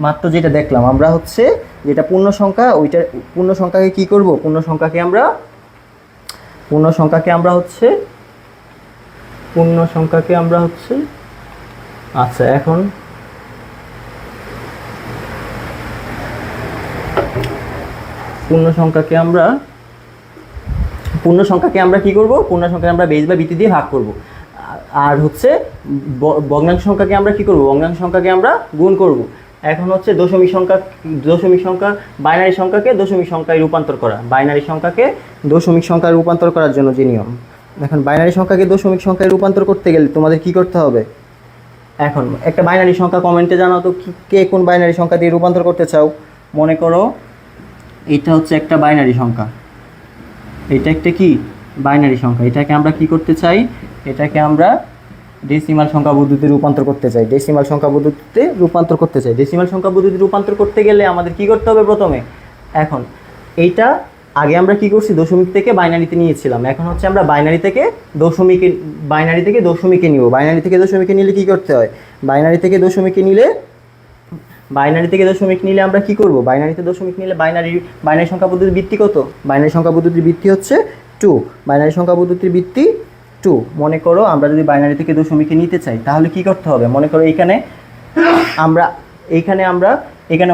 মাত্র যেটা দেখলাম আমরা হচ্ছে যেটা পূর্ণ সংখ্যা, ওইটা পূর্ণ সংখ্যাকে কি করব, পূর্ণ সংখ্যাকে আমরা হচ্ছে, আচ্ছা এখন পূর্ণ সংখ্যাকে আমরা কি করব, পূর্ণ সংখ্যাকে আমরা বেস বা ভিত্তি দিয়ে ভাগ করব, আর হচ্ছে ভগ্নাংশ সংখ্যাকে আমরা কি করব, ভগ্নাংশ সংখ্যাকে আমরা গুণ করব। এখন হচ্ছে দশমিক সংখ্যা বাইনারি সংখ্যাকে দশমিক সংখ্যায় রূপান্তর করার জন্য যে নিয়ম। এখন বাইনারি সংখ্যাকে দশমিক সংখ্যায় রূপান্তর করতে গেলে তোমাদের কি করতে হবে, এখন একটা বাইনারি সংখ্যা কমেন্টে জানাও তো কে কোন বাইনারি সংখ্যা দিয়ে রূপান্তর করতে চাও। মনে করো এটা হচ্ছে একটা বাইনারি সংখ্যা, এটা একটা কি বাইনারি সংখ্যা, এটাকে আমরা কি করতে চাই, এটাকে আমরা ডেসিমাল সংখ্যা পদ্ধতিতে রূপান্তর করতে চাই, ডেসিমাল সংখ্যা পদ্ধতিতে রূপান্তর করতে গেলে আমাদের কি করতে হবে প্রথমে, এখন এইটা আগে আমরা কি করছি দশমিক থেকে বাইনারিতে নিয়েছিলাম, এখন হচ্ছে আমরা বাইনারি থেকে দশমিকে নিব। বাইনারি থেকে দশমিকে নিলে কি করতে হয়, বাইনারি থেকে দশমিক নিলে আমরা কি করব, বাইনারিতে দশমিক নিলে বাইনারি সংখ্যা পদ্ধতির ভিত্তি কত, বাইনারি সংখ্যা পদ্ধতির ভিত্তি হচ্ছে 2, বাইনারি সংখ্যা পদ্ধতির ভিত্তি 2। মনে করো আমরা যদি বাইনারি থেকে দশমিকে নিতে চাই তাহলে কি করতে হবে, মনে করো এখানে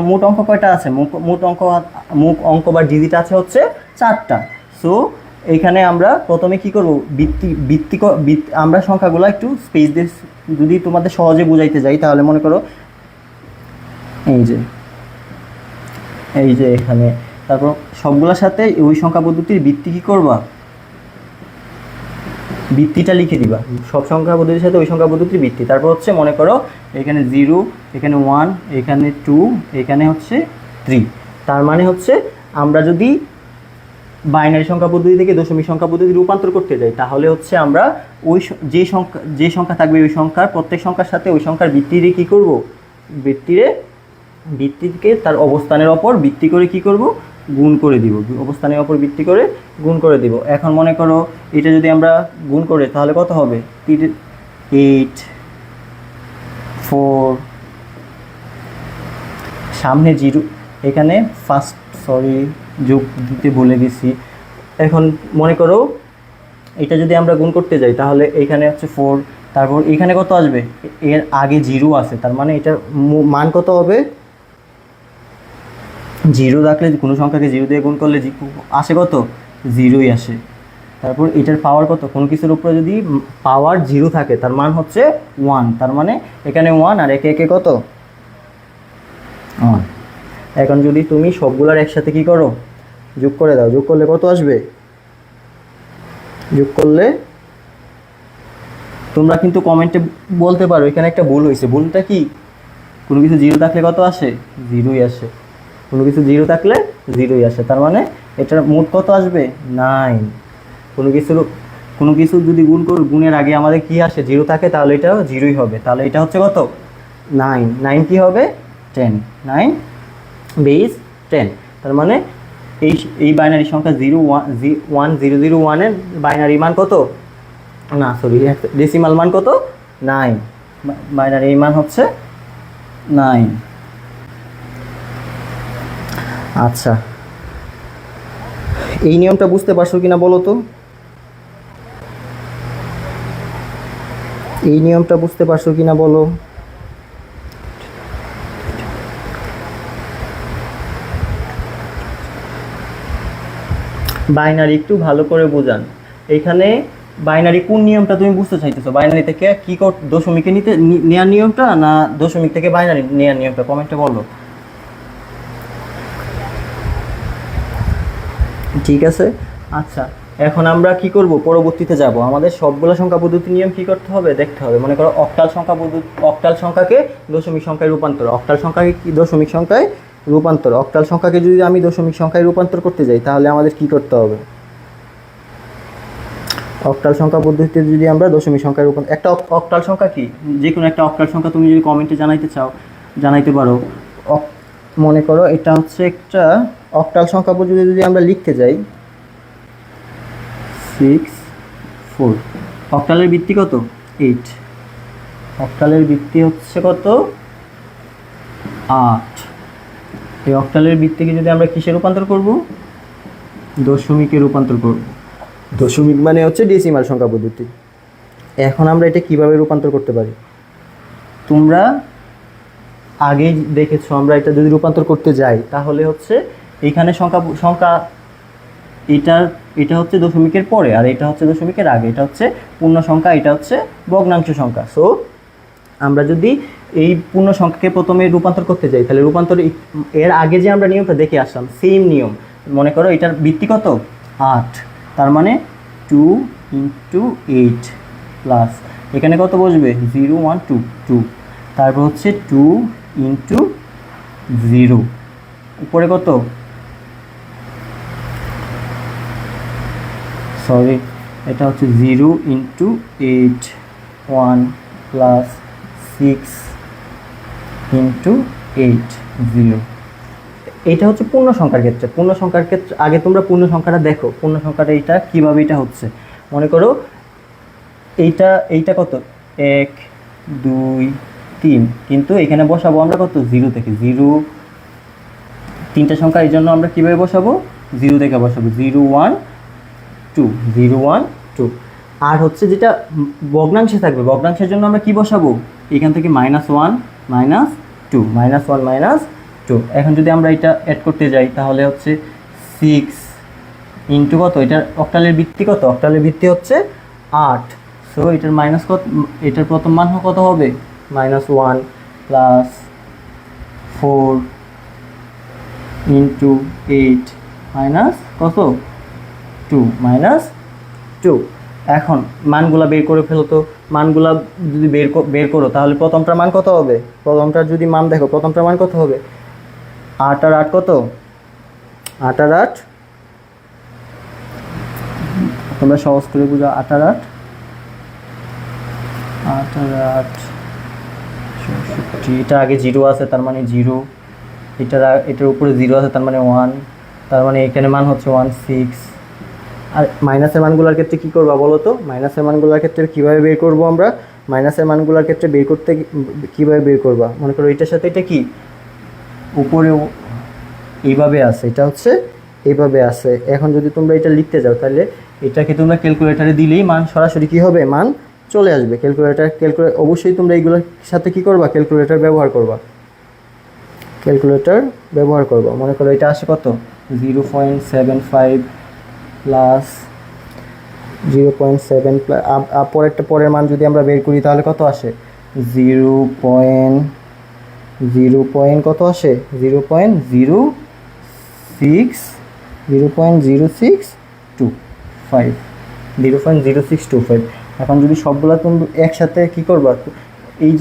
মোট অঙ্ক কয়টা আছে, মোট অঙ্ক বা ডিজিট আছে হচ্ছে 4টা। সো এখানে আমরা প্রথমে কি করব, আমরা সংখ্যাগুলো একটু স্পেস দিয়ে যদি তোমাদের সহজে বুঝাইতে যাই তাহলে মনে করো এই যে এখানে, তারপর সবগুলোর সাথে ওই সংখ্যা পদ্ধতির ভিত্তি কি করবা, ভিত্তিটা লিখে দিবা, সব সংখ্যা পদ্ধতির সাথে ওই সংখ্যা পদ্ধতির ভিত্তি। তারপর হচ্ছে মনে করো এখানে 0, এখানে 1, এখানে 2, এখানে হচ্ছে 3। তার মানে হচ্ছে আমরা যদি বাইনারি সংখ্যা পদ্ধতি থেকে দশমিক সংখ্যা পদ্ধতি রূপান্তর করতে যাই তাহলে হচ্ছে আমরা ওই যে সংখ্যা থাকবে ওই সংখ্যার প্রত্যেক সংখ্যার সাথে ওই সংখ্যার ভিত্তিরে কি করব, ভিত্তিকে তার অবস্থানের ওপর ভিত্তি করে কি করব, গুণ করে দিব, অবস্থানের ওপর ভিত্তি করে গুণ করে দিব। এখন মনে করো এটা যদি আমরা গুণ করে তাহলে কত হবে, 8 4, সামনে 0, এখানে যোগ দিতে ভুলে গেছি। এখন মনে করো এটা যদি আমরা গুণ করতে যাই তাহলে এখানে হচ্ছে 4, তারপর এখানে কত আসবে, এর আগে 0 আছে, তার মানে এটার মান কত হবে, 0 রাখলে কোনো সংখ্যাকে 0 দিয়ে গুণ করলে আসে কত, 0ই আসে। তারপর এটার পাওয়ার কত, কোনো কিছুর উপরে যদি পাওয়ার 0 থাকে তার মান হচ্ছে 1, তার মানে এখানে 1 আর একে কত 1। এখন যদি তুমি সবগুলোর একসাথে কি করো, যোগ করে দাও, যোগ করলে কত আসবে, যোগ করলে তোমরা কিন্তু কমেন্টে বলতে পারো এখানে একটা ভুল হয়েছে, ভুলটা কি, কোনো কিছু 0 থাকলে কত আসে, 0ই আসে, কোনো কিছু 0 থাকলে 0ই আসে, তার মানে এটার মোট কত আসবে 9। কোনো কিছু যদি গুণের আগে আমাদের কি আসে 0 থাকে তাহলে এটা 0ই হবে, তাহলে এটা হচ্ছে কত 9 কি হবে 10, 9 বেস 10। তার মানে এই বাইনারি সংখ্যা 1001 এর বাইনারি মান কত, না সরি ডেসিমাল মান কত 9, বাইনারি মান হচ্ছে 9। আচ্ছা এই নিয়মটা বুঝতে পারছো কিনা বলো তো, এই নিয়মটা বুঝতে পারছো কিনা বলো। বাইনারি একটু ভালো করে বোঝান। এখানে বাইনারি কোন নিয়মটা তুমি বুঝতে চাইতেছো? বাইনারি থেকে কি দশমিকে নেওয়ার নিয়মটা, না দশমিক থেকে বাইনারি নেওয়ার নিয়মটা? কমেন্টে বলো। ঠিক আছে, আচ্ছা এখন আমরা কি করব, পরবর্তীতে যাব। আমাদের সবগুলো সংখ্যা পদ্ধতি নিয়ম কি করতে হবে, দেখতে হবে। মনে করো অক্টাল সংখ্যা পদ্ধতি, অক্টাল সংখ্যাকে দশমিক সংখ্যায় রূপান্তর, অক্টাল সংখ্যাকে কি দশমিক সংখ্যায় রূপান্তর, অক্টাল সংখ্যাকে যদি আমি দশমিক সংখ্যায় রূপান্তর করতে যাই তাহলে আমাদের কি করতে হবে? অক্টাল সংখ্যা পদ্ধতিতে যদি আমরা দশমিক সংখ্যায় রূপান্তর, একটা অক্টাল সংখ্যা কি, যে কোনো একটা অক্টাল সংখ্যা তুমি যদি কমেন্টে জানাইতে চাও জানাইতে পারো। মনে করো এটা হচ্ছে একটা অক্টাল সংখ্যা পদ্ধতি যদি আমরা লিখতে যাই 6 4, অক্টালের ভিত্তি কত? 8, অক্টালের ভিত্তি হচ্ছে কত? 8। এই অক্টালের ভিত্তিকে যদি আমরা কিসে রূপান্তর করব? দশমিকে রূপান্তর করব। দশমিক মানে হচ্ছে ডেসিমাল সংখ্যা পদ্ধতি। এখন আমরা এটা কিভাবে রূপান্তর করতে পারি? তোমরা আগেই দেখেছো, আমরা এটা যদি রূপান্তর করতে যাই তাহলে হচ্ছে এইখানে সংখ্যা এটা হচ্ছে দশমিকের পরে, আর এটা হচ্ছে দশমিকের আগে। এটা হচ্ছে পূর্ণ সংখ্যা, এটা হচ্ছে ভগ্নাংশ সংখ্যা। সো আমরা যদি এই পূর্ণ সংখ্যাকে প্রথমে রূপান্তর করতে যাই তাহলে রূপান্তর এর আগে যে আমরা নিয়মটা দেখে আসলাম সেম নিয়ম। মনে করো এটার ভিত্তি কত? 8, তার মানে 2 × 8 প্লাস এখানে কত বসবে? 0 1 2 2, তারপর হচ্ছে 2 × 0, উপরে কত? সরি, এটা হচ্ছে 0 × 8 1 প্লাস 6 × 8 0। এইটা হচ্ছে পূর্ণ সংখ্যার ক্ষেত্রে। পূর্ণ সংখ্যার ক্ষেত্রে আগে তোমরা পূর্ণ সংখ্যাটা দেখো, পূর্ণ সংখ্যাটা এইটা কীভাবে এটা হচ্ছে। মনে করো এইটা কত? 1 2 3, কিন্তু এখানে বসাবো আমরা কত? 0 থেকে। 0 তিনটা সংখ্যা, এই জন্য আমরা কীভাবে বসাবো? 0 থেকে বসাবো। 0 1 2 0 1 2। আর হচ্ছে যেটা ভগ্নাংশে থাকবে, ভগ্নাংশের জন্য আমরা কি বসাবো? এখান থেকে -1 -2, -1 -2। এখন যদি আমরা এটা অ্যাড করতে যাই তাহলে হচ্ছে 6 ইন্টু কত? এটার অক্টালের ভিত্তি কত? অক্টালের ভিত্তি হচ্ছে 8। সো এটার মাইনাস কত? এটার প্রথম মান কত হবে? -1 প্লাস 4 ইন্টু 8 মাইনাস কত? 2 -2। এখন মানগুলা বের করে ফেলো তো। মানগুলা যদি বের করো তাহলে প্রথমটার মান কত হবে? প্রথমটার যদি মান দেখো, প্রথমটার মান কত হবে? 8 আর 8 কত? 8 আর 8, তোমরা সহজ করে বুঝাও। 8 আর 8, 8 আর 8 64। এটা আগে 0 আছে তার মানে 0, এটার উপরে 0 আছে তার মানে 1, তার মানে এখানে মান হচ্ছে 1 6। আর মাইনাসের মানগুলোর ক্ষেত্রে কী করবা বলো তো? মাইনাসের মানগুলোর ক্ষেত্রে কীভাবে বের করবো আমরা? মাইনাসের মানগুলোর ক্ষেত্রে বের করতে কীভাবে বের করবা? মনে করো এটার সাথে এটা কি উপরে এইভাবে আছে, এটা হচ্ছে এইভাবে আছে। এখন যদি তোমরা এটা লিখতে যাও তাহলে এটাকে তোমরা ক্যালকুলেটারে দিলেই মান সরাসরি কী হবে? মান চলে আসবে। ক্যালকুলেটার অবশ্যই তোমরা এইগুলোর সাথে কী করবা? ক্যালকুলেটার ব্যবহার করবা। ক্যালকুলেটার ব্যবহার করবা। মনে করো এটা আসে কত? 0.75 প্লাস 0.7 প্লাস পরের মান যদি আমরা বের করি তাহলে কত আসে? 0. কত আসে? 0.0625। এখন যদি সবগুলা তুমি একসাথে কি করবা? এই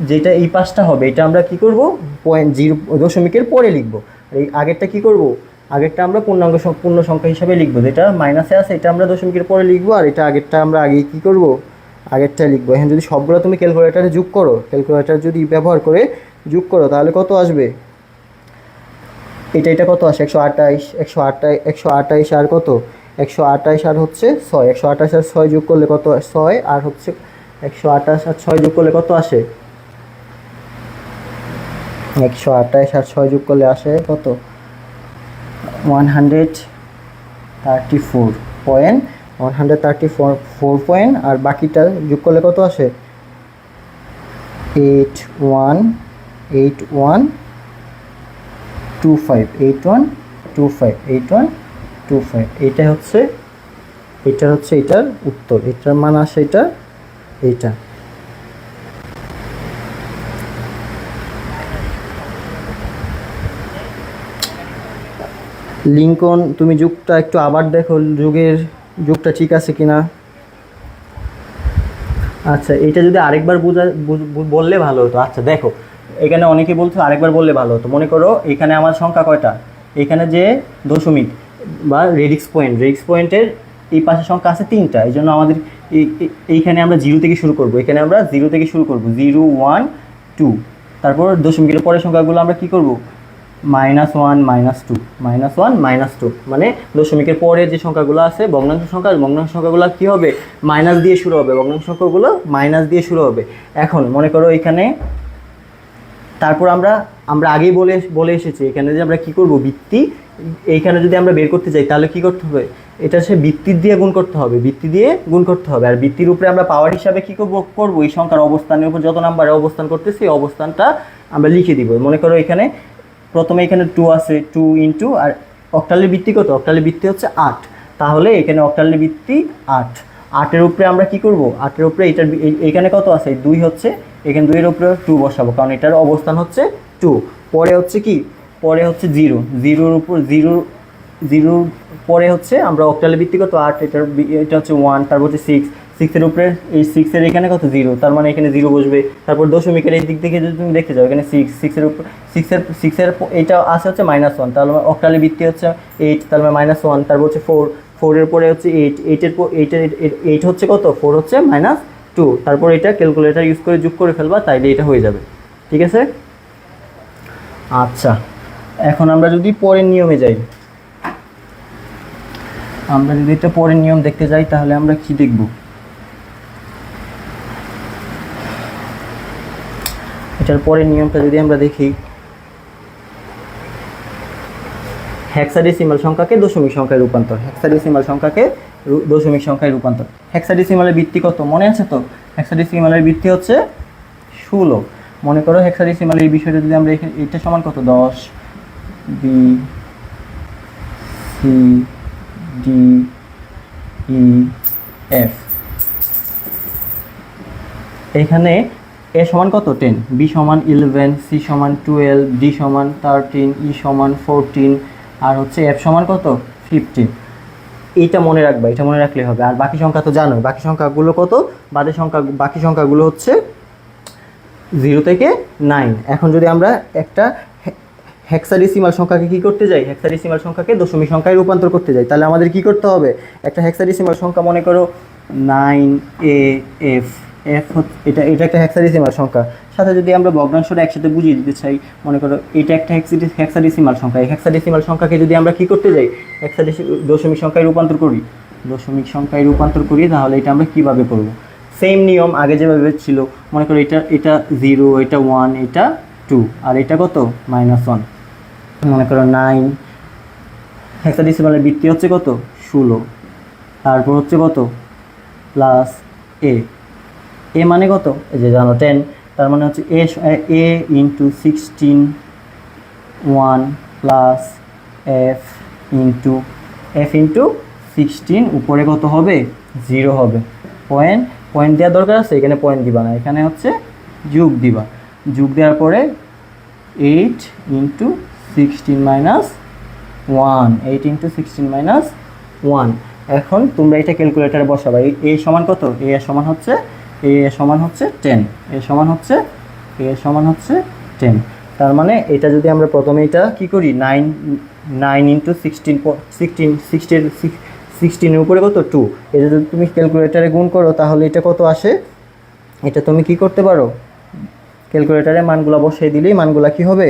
যেটা এই পাঁচটা হবে এটা আমরা কি করব? 0 দশমিকের পরে লিখব। এই আগেরটা কি করব? আগেরটা আমরা পূর্ণ সংখ্যা হিসাবে লিখব। যেটা মাইনাসে আছে এটা আমরা দশমিকের পরে লিখব, আর এটা আগেরটা আমরা আগে কি করব? আগেরটা লিখবো। এখন যদি সবগুলো তুমি ক্যালকুলেটারে যোগ করো, ক্যালকুলেটার যদি ব্যবহার করে যোগ করো তাহলে কত আসবে? এটা কত আসে? 128 আর কত? 128 আর হচ্ছে 6, 128 আর 6 যোগ করলে কত? 6 আর হচ্ছে 128 আর 6 যোগ করলে কত আসে? 128 আর 6 যোগ করলে আসে কত? 134 পয়েন্ট, আর বাকিটা যোগ করলে কত আসে? 8125। 25 এটা হচ্ছে এটার উত্তর, এটার মান আসে এইটা। লিঙ্কন তুমি যুগটা একটু আবার দেখো, যুগটা ঠিক আছে কিনা। আচ্ছা এটা যদি আরেকবার বললে ভালো হতো। আচ্ছা দেখো এখানে অনেকে বলছো আরেকবার বললে ভালো হতো। মনে করো এখানে আমার সংখ্যা কয়টা, এখানে যে দশমিক বা রেডিক্স পয়েন্টের এই পাশের সংখ্যা আছে 3টা, এই জন্য আমাদের এইখানে আমরা 0 থেকে শুরু করব, এখানে আমরা 0 থেকে শুরু করব, 0 1 2, তারপর দশমিকের পরের সংখ্যাগুলো আমরা কি করব, -1 -2 -1 -2, মানে দশমিকের পরে যে সংখ্যাগুলো আছে ভগ্নাংশ সংখ্যাগুলো কি হবে, মাইনাস দিয়ে শুরু হবে, ভগ্নাংশ সংখ্যাগুলো মাইনাস দিয়ে শুরু হবে। এখন মনে করো এখানে তারপর আমরা আগেই বলে এসেছি এখানে যে আমরা কি করব, ভিত্তি এইখানে যদি আমরা বের করতে চাই তাহলে কি করতে হবে, এটা সে ভিত্তি দিয়ে গুণ করতে হবে, আর ভিত্তির উপরে আমরা পাওয়ার হিসাবে কি করব এই সংখ্যার অবস্থানের উপর যত নাম্বারে অবস্থান করতেছি এই অবস্থানটা আমরা লিখে দিব। মনে করো এখানে প্রথমে এখানে 2 আছে, 2 ইন্টু, আর অক্টালের ভিত্তি কত, অক্টালের ভিত্তি হচ্ছে 8, তাহলে এখানে অক্টালের ভিত্তি 8, 8-এর উপরে আমরা কি করব, 8-এর উপরে এখানে কত আছে 2 হচ্ছে, এখানে 2-এর উপরে 2 বসাবো কারণ এটার অবস্থান হচ্ছে 2। পরে হচ্ছে কি, পরে হচ্ছে 0-এর উপর 0 পরে হচ্ছে আমরা অক্টালের ভিত্তি কত 8, এটা হচ্ছে 1, তারপর হচ্ছে 6-এর উপরে এই 6-এর এখানে কত 0, তার মানে এখানে 0 বসবে। তারপর দশমিকের এই দিক থেকে যদি তুমি দেখতে যাও এখানে 6-এর উপর 6-এর এটা আছে হচ্ছে -1, তাহলে অক্টালের ভিত্তি হচ্ছে 8, তার মানে -1, তারপর হচ্ছে 4-এর পরে হচ্ছে 8 হচ্ছে কত 4 হচ্ছে -2, তারপর এটা ক্যালকুলেটর ইউজ করে যোগ করে ফেলবা, তাইলে এটা হয়ে যাবে। ঠিক আছে। আচ্ছা এখন আমরা যদি পরের নিয়মে যাই, আমরা যদি এটা পরের নিয়ম দেখতে যাই তাহলে আমরা কি দেখব, এটার পরের নিয়মটা যদি আমরা দেখি, হেক্সাডেসিমাল সংখ্যাকে দশমিক সংখ্যায় রূপান্তর, হেক্সাডেসিমালের ভিত্তি কত মনে আছে তো, হেক্সাডেসিমালের ভিত্তি হচ্ছে 16। মনে করো হেক্সাডেসিমালের এই বিষয়টা যদি আমরা এখানে এটা সমান কত 10 B C D E F, এখানে এ সমান কত 10, B সমান 11, C সমান 12, D সমান 13, E সমান 14, আর হচ্ছে F সমান কত 15। এইটা মনে রাখবা, এটা মনে রাখলে হবে। আর বাকি সংখ্যা তো জানো, বাকি সংখ্যাগুলো কত, বাকি সংখ্যাগুলো হচ্ছে 0 থেকে 9। এখন যদি আমরা একটা হেক্সাডেসিমাল সংখ্যাকে কি করতে যাই, হেক্সাডেসিমাল সংখ্যাকে দশমিক সংখ্যায় রূপান্তর করতে যাই, তাহলে আমাদের কি করতে হবে, একটা হেক্সাডেসিমাল সংখ্যা মনে করো 9AF, এটা একটা হেক্সাডেসিমাল সংখ্যা, সাথে যদি আমরা ভগ্নাংশটা একসাথে বুঝিয়ে দিতে চাই, মনে করো এটা একটা হেক্সাডেসিমাল সংখ্যা, এই হেক্সাডেসিমাল সংখ্যাকে যদি আমরা কি করতে যাই, দশমিক সংখ্যায় রূপান্তর করি, তাহলে এটা আমরা কিভাবে করব, সেম নিয়ম আগে যেভাবে ছিল। মনে করো এটা 0, এটা 1, এটা 2, আর এটা কত -1। মনে করো 9, হেক্সাডেসিমালের ভিত্তি হচ্ছে কত 16, তারপর হচ্ছে কত প্লাস এ মানে কত, এই যে জানো 10, তার মানে হচ্ছে a into 16 1 plus f into 16, উপরে কত হবে 0 হবে। পয়েন্ট দেওয়ার দরকার আছে, এখানে পয়েন্ট দিবা না, এখানে হচ্ছে যোগ দিবা, যোগ দেওয়ার পরে 8 ইন্টু 16 মাইনাস 1, এখন তোমরা এটা ক্যালকুলেটারে বসাবা, এ সমান কত, এ সমান হচ্ছে 10, তার মানে এটা যদি আমরা প্রথমে এটা কি করি 9 ইন্টু 16-এর উপরে কত 2, এটা যদি তুমি ক্যালকুলেটারে গুণ করো তাহলে এটা কত আসে, এটা তুমি কি করতে পারো, ক্যালকুলেটারে মানগুলো বসিয়ে দিলেই মানগুলো কি হবে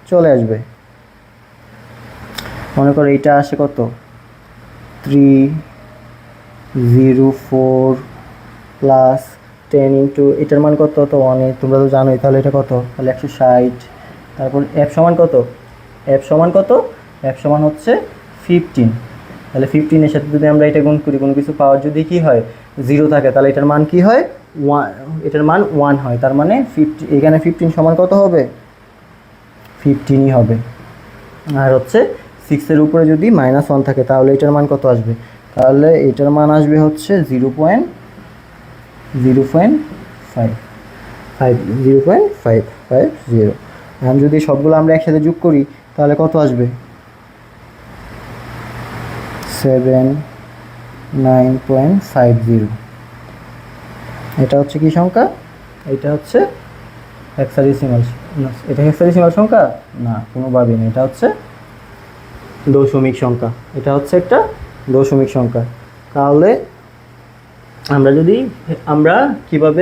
চলে আসবে। মনে করো এটা আসে কত 304 প্লাস 10 ইন্টু এটার মান কত, তো 1, তোমরা তো জানোই, তাহলে এটা কত, তাহলে 160। তারপর f সমান কত, f সমান হচ্ছে 15, তাহলে 15 এর সাথে যদি আমরা এটা গুণ করি, কোনো কিছু পাওয়ার যদি কি হয় 0 থাকে, তাহলে এটার মান কি হয় 1 হয়, তার মানে 50, এখানে 15 সমান কত হবে 15ই হবে। আর হচ্ছে C 6-এর উপরে যদি -1 থাকে তাহলে এটার মান কত আসবে? তাহলে এটার মান আসবে হচ্ছে 0.0550। এখন যদি সবগুলো আমরা একসাথে যোগ করি তাহলে কত আসবে? 79.50। এটা হচ্ছে কি সংখ্যা? এটা হচ্ছে হেক্সাডেসিমাল। এটা হেক্সাডেসিমাল সংখ্যা না, কোনোভাবেই না। এটা হচ্ছে দশমিক সংখ্যা। এটা হচ্ছে একটা দশমিক সংখ্যা। তাহলে আমরা কিভাবে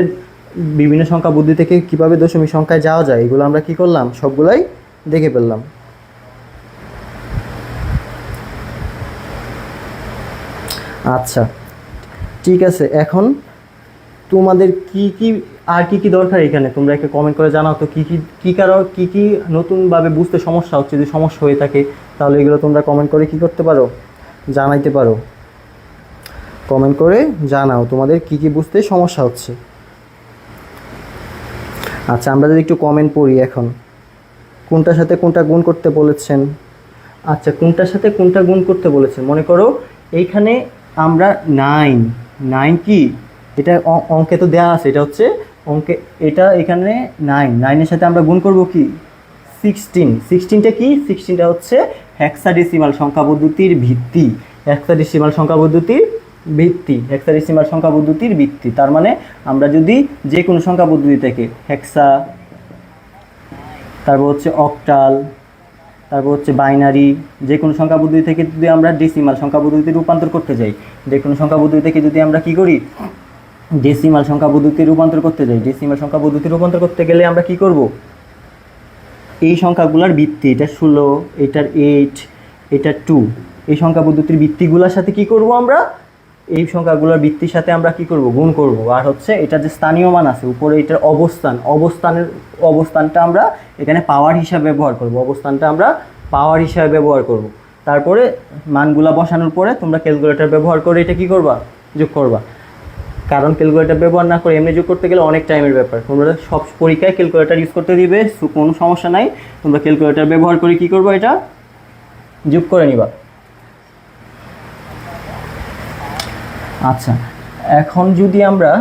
বিভিন্ন সংখ্যা বুদ্ধি থেকে কিভাবে দশমিক সংখ্যায় যাওয়া যায় এগুলো আমরা কি করলাম? সবগুলাই দেখে ফেললাম। আচ্ছা, ঠিক আছে। এখন তোমাদের কি কি দরকার এখানে তোমরা একটা কমেন্ট করে জানাও তো। কি নতুনভাবে বুঝতে সমস্যা হচ্ছে? যদি সমস্যা হয়ে থাকে তাহলে এগুলো তোমরা কমেন্ট করে কি করতে পারো? জানাইতে পারো। কমেন্ট করে জানাও তোমাদের কি বুঝতে সমস্যা হচ্ছে। আচ্ছা, আমরা যদি একটু কমেন্ট পড়ি এখন। কোনটার সাথে কোনটা গুণ করতে বলেছেন? আচ্ছা, কোনটার সাথে কোনটা গুণ করতে বলেছেন? মনে করো এইখানে আমরা 9 কি এটা অঙ্কে তো দেওয়া আছে, এটা হচ্ছে অঙ্কে, এটা এখানে 9-এর সাথে আমরা গুণ করব কি 16টা কি 16টা হচ্ছে হেক্সাডেসিমাল সংখ্যা পদ্ধতির ভিত্তি। হেক্সাডেসিমাল সংখ্যা পদ্ধতির ভিত্তি। তার মানে আমরা যদি যে কোনো সংখ্যা পদ্ধতি থেকে হেক্সা, তারপর হচ্ছে অক্টাল, তারপর হচ্ছে বাইনারি, যে কোনো সংখ্যা পদ্ধতি থেকে যদি আমরা ডেসিমাল সংখ্যা পদ্ধতিতে রূপান্তর করতে যাই, যে কোনো সংখ্যা পদ্ধতি থেকে যদি আমরা কি করি ডেসিমাল সংখ্যা পদ্ধতি রূপান্তর করতে যাই, ডেসিমাল সংখ্যা পদ্ধতি রূপান্তর করতে গেলে আমরা কি করব? এই সংখ্যাগুলোর ভিত্তি, এটা 16, এটার 8, এটা 2, এই সংখ্যা পদ্ধতির ভিত্তিগুলোর সাথে কি করব? আমরা এই সংখ্যাগুলোর ভিত্তির সাথে আমরা কি করব? গুণ করব। আর হচ্ছে এটা যে স্থানীয় মান আছে উপরে, এটার অবস্থানটা আমরা এখানে পাওয়ার হিসাবে ব্যবহার করব। তারপরে মানগুলা বসানোর পরে তোমরা ক্যালকুলেটর ব্যবহার করে এটা কি করবা? যোগ করবা। কারণ ক্যালকুলেটর ব্যবহার না করে এমনি যোগ করতে গেলে অনেক টাইমের ব্যাপার। তোমরা সব পরীক্ষায় ক্যালকুলেটর ইউজ করতে দিবে, কোনো সমস্যা নাই। তোমরা ক্যালকুলেটর ব্যবহার করে কি করবা? এটা যোগ করে নিবা। আচ্ছা, এখন যদি আমরা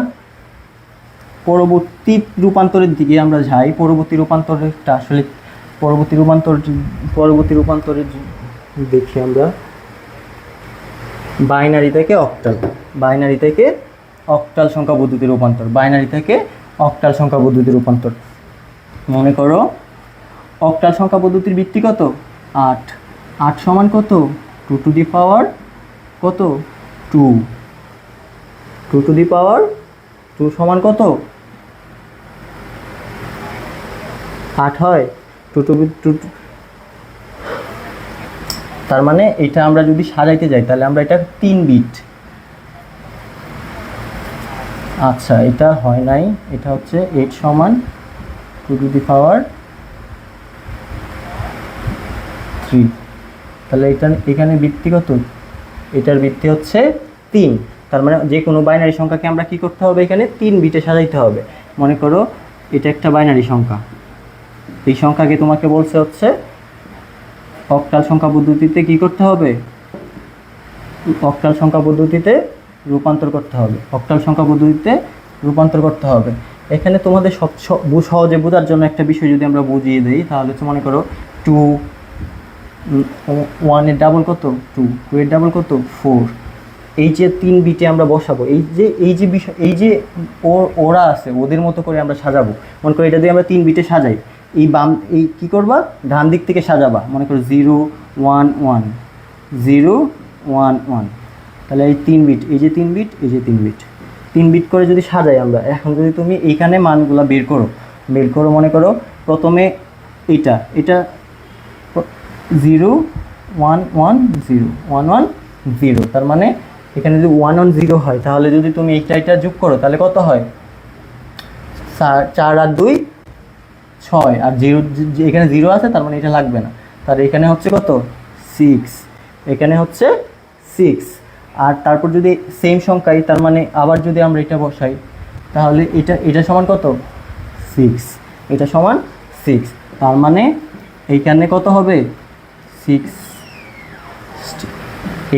পরবর্তী রূপান্তরের দিকে আমরা যাই, পরবর্তী রূপান্তরের দেখি আমরা বাইনারি থেকে অক্টাল সংখ্যা পদ্ধতির রূপান্তর। মনে করো অক্টাল সংখ্যা পদ্ধতির ভিত্তি কত? 8 সমান কত? 2 টু দি পাওয়ার কত? 2 টু দি পাওয়ার 2 সমান কত? 8 হয়। 2 তার মানে এটা আমরা যদি সাজাইতে যাই তাহলে আমরা এটা 3 বিট। আচ্ছা, এটা হয় নাই, এটা হচ্ছে 8 সমান 2 টু দি পাওয়ার 3। তাহলে এখানে ভিত্তি কত? এটার ভিত্তি হচ্ছে 3। তার মানে যে কোনো বাইনারি সংখ্যাকে আমরা কি করতে হবে? এখানে 3 বিটে সাজাইতে হবে। মনে করো এটা একটা বাইনারি সংখ্যা, এই সংখ্যাকে তোমাকে বলছে হচ্ছে অক্টাল সংখ্যা পদ্ধতিতে কি করতে হবে? অক্টাল সংখ্যা পদ্ধতিতে রূপান্তর করতে হবে। এখানে তোমাদের সহজে বোঝার জন্য একটা বিষয় যদি আমরা বুঝিয়ে দিই তাহলে তো মনে করো 1 এর ডাবল কত? 2 এর ডাবল কত? 4। এই যে 3 বিটে আমরা বসাবো, এই যে ওরা আছে ওদের মতো করে আমরা সাজাবো। মনে করো এটা দিয়ে আমরা 3 বিটে সাজাই, এই কি করবা? ডান দিক থেকে সাজাবা। মনে করো 0 1 1 0 1 1। তাহলে এই 3 বিট, এই যে 3 বিট করে যদি সাজাই আমরা। এখন যদি তুমি এইখানে মানগুলো বের করো, মনে করো প্রথমে এটা 0 1 1 0 1 1 0। তার মানে এখানে যদি 1 1 0 হয় তাহলে যদি তুমি এটা যোগ করো তাহলে কত হয়? 4 আর 2 6। আর 0 এখানে 0 আছে, তার মানে এটা লাগবে না। তার এখানে হচ্ছে কত? 6। এখানে হচ্ছে 6। আর তারপর যদি সেম সংখ্যাই, তার মানে আবার যদি আমরা এটা বসাই তাহলে এটা সমান কত? 6। এটা সমান 6। তার মানে এইখানে কত হবে? 6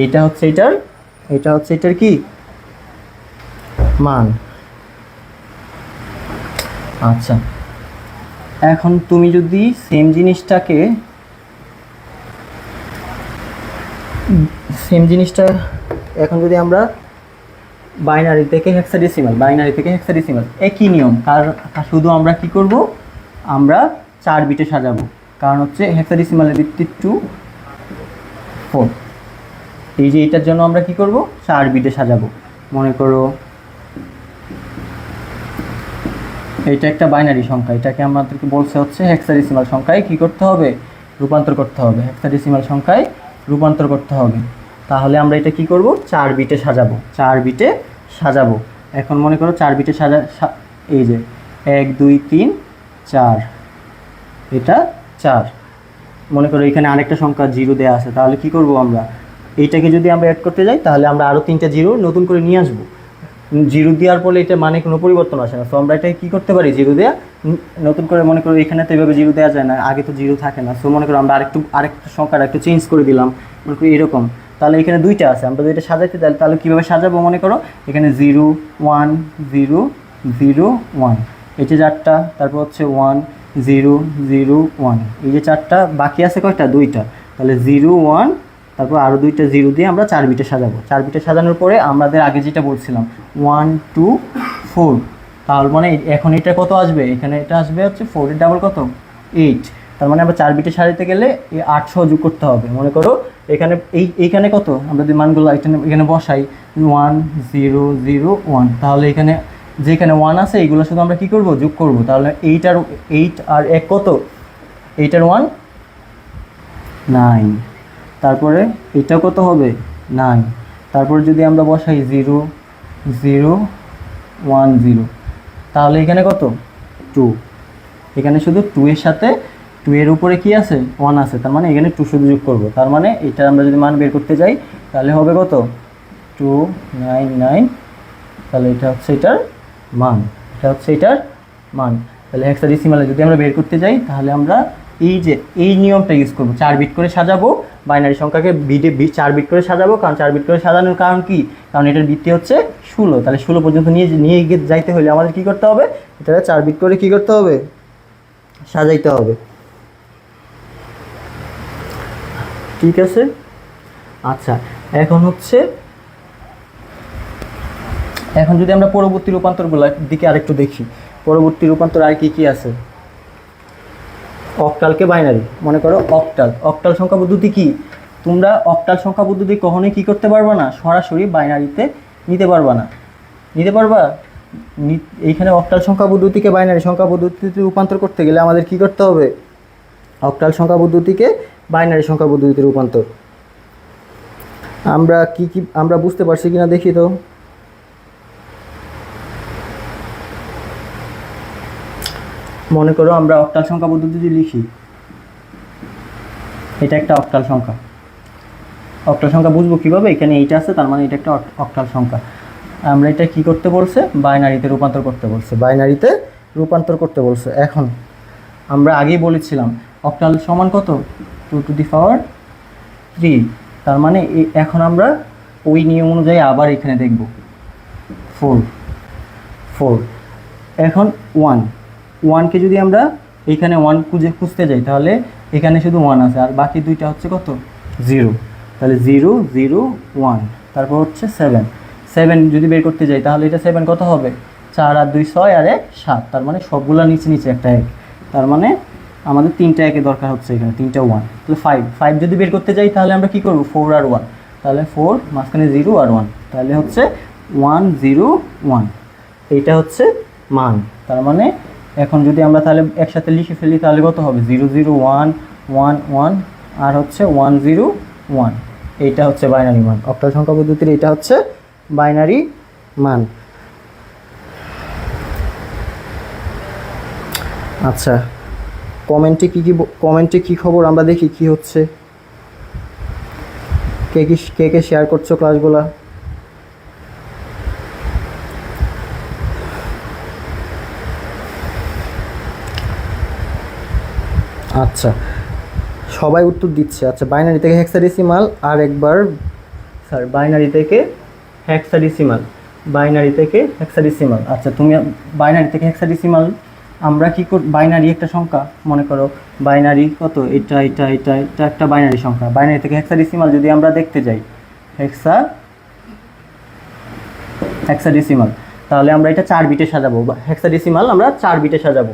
এইটা হচ্ছে এটার, এটা হচ্ছে এটার কি মান। আচ্ছা, এখন তুমি যদি সেম জিনিসটাকে এখন যদি আমরা বাইনারি থেকে হেক্সাডেসিমাল একই নিয়ম, শুধু আমরা কি করব, আমরা 4 বিটে সাজাবো, কারণ হচ্ছে হেক্সাডেসিমালের ভিত্তি 2 4। এই যে এটার জন্য আমরা কি করব, 4 বিটে সাজাবো। মনে করো এটা একটা বাইনারি সংখ্যা, এটাকে আমাদেরকে বলছে হচ্ছে হেক্সাডেসিমাল সংখ্যায় কি করতে হবে, রূপান্তর করতে হবে, হেক্সাডেসিমাল সংখ্যায় রূপান্তর করতে হবে। তাহলে আমরা এটা কি করব, 4 বিটে সাজাবো, 4 বিটে সাজাবো। এখন মনে করো 4 বিটে এই যে 1 2 3 4, এটা 4। মনে করো এখানে আরেকটা সংখ্যা 0 দেওয়া আছে, তাহলে কি করব আমরা, এইটাকে যদি আমরা অ্যাড করতে যাই তাহলে আমরা আরও 3টা 0 নতুন করে নিয়ে আসবো। 0 দেওয়ার ফলে এটা মানে কোনো পরিবর্তন আসে না, তো আমরা এটা কী করতে পারি, 0 দেওয়া নতুন করে, মনে করো এখানে তো এভাবে 0 দেওয়া যায় না, আগে তো 0 থাকে না, সো মনে করো আমরা আরেকটা সংখ্যাটা একটু চেঞ্জ করে দিলাম, মনে করি এরকম। তাহলে এখানে 2টা আছে, আমরা যদি এটা সাজাইতে যাই তাহলে কীভাবে সাজাবো, মনে করো এখানে 0 1 0 0 1, এই যে 4টা, তারপর হচ্ছে 1 0 0 1, এই যে 4টা, বাকি আছে কয়টা, 2টা, তাহলে 0 1, তারপর আরও 2টা 0 দিয়ে আমরা 4 বিটে সাজাবো। 4 বিটে সাজানোর পরে আমাদের আগে যেটা বলছিলাম 1 2 4, তাহলে মানে এখন এটা কত আসবে, এখানে এটা আসবে হচ্ছে 4 এর ডাবল কত, 8। তার মানে আমরা 4 বিটে সাজাতে গেলে এই 8 সহযোগ করতে হবে। মনে করো এখানে এইখানে কত, আমরা যদি মানগুলো এখানে বসাই 1 0 0 1, তাহলে এখানে যেখানে 1 আছে এইগুলো শুধু আমরা কী করব, যোগ করব। তাহলে 8 আর 1 কত, 8 আর 1 9, তারপরে এটা কত হবে 9, তারপর যদি আমরা বসাই 0 0 1 0, তাহলে এখানে কত 2, এখানে শুধু 2 এর সাথে 2 এর উপরে কি আছে 1 আছে, তার মানে এখানে 2 শুধু যোগ করব। তার মানে এটা আমরা যদি মান বের করতে যাই তাহলে হবে কত 299, তাহলে এটা হচ্ছে এটার মান, এটা হচ্ছে এটার মান। তাহলে হেক্সাডেসিমালে যদি আমরা বের করতে যাই তাহলে আমরা এই নিয়মটা ইউজ করব, 4 বিট করে সাজাবো, বাইনারি সংখ্যাকে 4 বিট করে সাজাবো। কারণ 4 বিট করে সাজানোর কারণ কি, কারণ এটার ভিত্তি হচ্ছে 16, তাহলে 16 পর্যন্ত নিয়ে যাইতে হলে আমাদের কি করতে হবে, এটা 4 বিট করে কি করতে হবে, সাজাইতে হবে। ঠিক আছে। আচ্ছা, এখন যদি আমরা পরবর্তী রূপান্তরগুলোর দিকে আরেকটু দেখি, পরবর্তী রূপান্তর আর কি আছে, অক্টালকে বাইনারি। মনে করো অক্টাল সংখ্যা পদ্ধতি কি, তোমরা অক্টাল সংখ্যা পদ্ধতি কখনোই কী করতে পারবা না, সরাসরি বাইনারিতে নিতে পারবা না। নিতে পারবা, এইখানে অক্টাল সংখ্যা পদ্ধতিকে বাইনারি সংখ্যা পদ্ধতিতে রূপান্তর করতে গেলে আমাদের কি করতে হবে, অক্টাল সংখ্যা পদ্ধতিকে বাইনারি সংখ্যা পদ্ধতিতে রূপান্তর। আমরা বুঝতে পারছি কিনা দেখি তো। মনে করো আমরা অক্টাল সংখ্যা পদ্ধতি লিখি, এটা একটা অক্টাল সংখ্যা। অক্টাল সংখ্যা বুঝবো কীভাবে, এখানে এইটা আছে, তার মানে এটা একটা অক্টাল সংখ্যা। আমরা এটা কি করতে বলছে, বাইনারিতে রূপান্তর করতে বলছে। এখন আমরা আগেই বলেছিলাম অক্টাল সমান কত, 2 টু দি পাওয়ার 3, তার মানে এখন আমরা ওই নিয়ম অনুযায়ী আবার এখানে দেখব 4। এখন 1কে যদি আমরা এখানে 1 খুঁজতে যাই তাহলে এখানে শুধু 1 আছে, আর বাকি 2টা হচ্ছে কত 0, তাহলে 0 0 1, তারপর হচ্ছে 7 যদি বের করতে যাই তাহলে এটা 7 কত হবে, 4 আর 2 6 আর 1 7, তার মানে সবগুলা নিচে একটা 1, তার মানে আমাদের 3টা 1 দরকার হচ্ছে, এখানে 3টা 1, তাহলে 5 যদি বের করতে যাই তাহলে আমরা কি করব, 4 আর 1, তাহলে 4 মাঝখানে 0 আর 1, তাহলে হচ্ছে 1 0 1, এইটা হচ্ছে মান। তার মানে এখন যদি আমরা তাহলে একসাথে লিখে ফেলি তাহলে কত হবে, 0 0 1 1 1 আর হচ্ছে 1 0 1, এইটা হচ্ছে বাইনারি মান। অক্টাল সংখ্যা পদ্ধতির এটা হচ্ছে বাইনারি মান। আচ্ছা, কমেন্টে কি খবর আমরা দেখি কি হচ্ছে, কে শেয়ার করছো ক্লাসগুলা। আচ্ছা, সবাই উত্তর দিচ্ছে। আচ্ছা, বাইনারি থেকে হেক্সাডেসিমাল আর একবার স্যার বাইনারি থেকে হেক্সাডেসিমাল, বাইনারি থেকে হেক্সাডেসিমাল। আচ্ছা তুমি বাইনারি থেকে হেক্সাডেসিমাল আমরা কি বাইনারি একটা সংখ্যা মনে করো, বাইনারি কত, এটা এটা এটা এটা একটা বাইনারি সংখ্যা। বাইনারি থেকে হেক্সাডেসিমাল যদি আমরা দেখতে যাই, হেক্সাডেসিমাল, তাহলে আমরা এটা 4 বিটে সাজাবো। হেক্সাডেসিমাল আমরা 4 বিটে সাজাবো,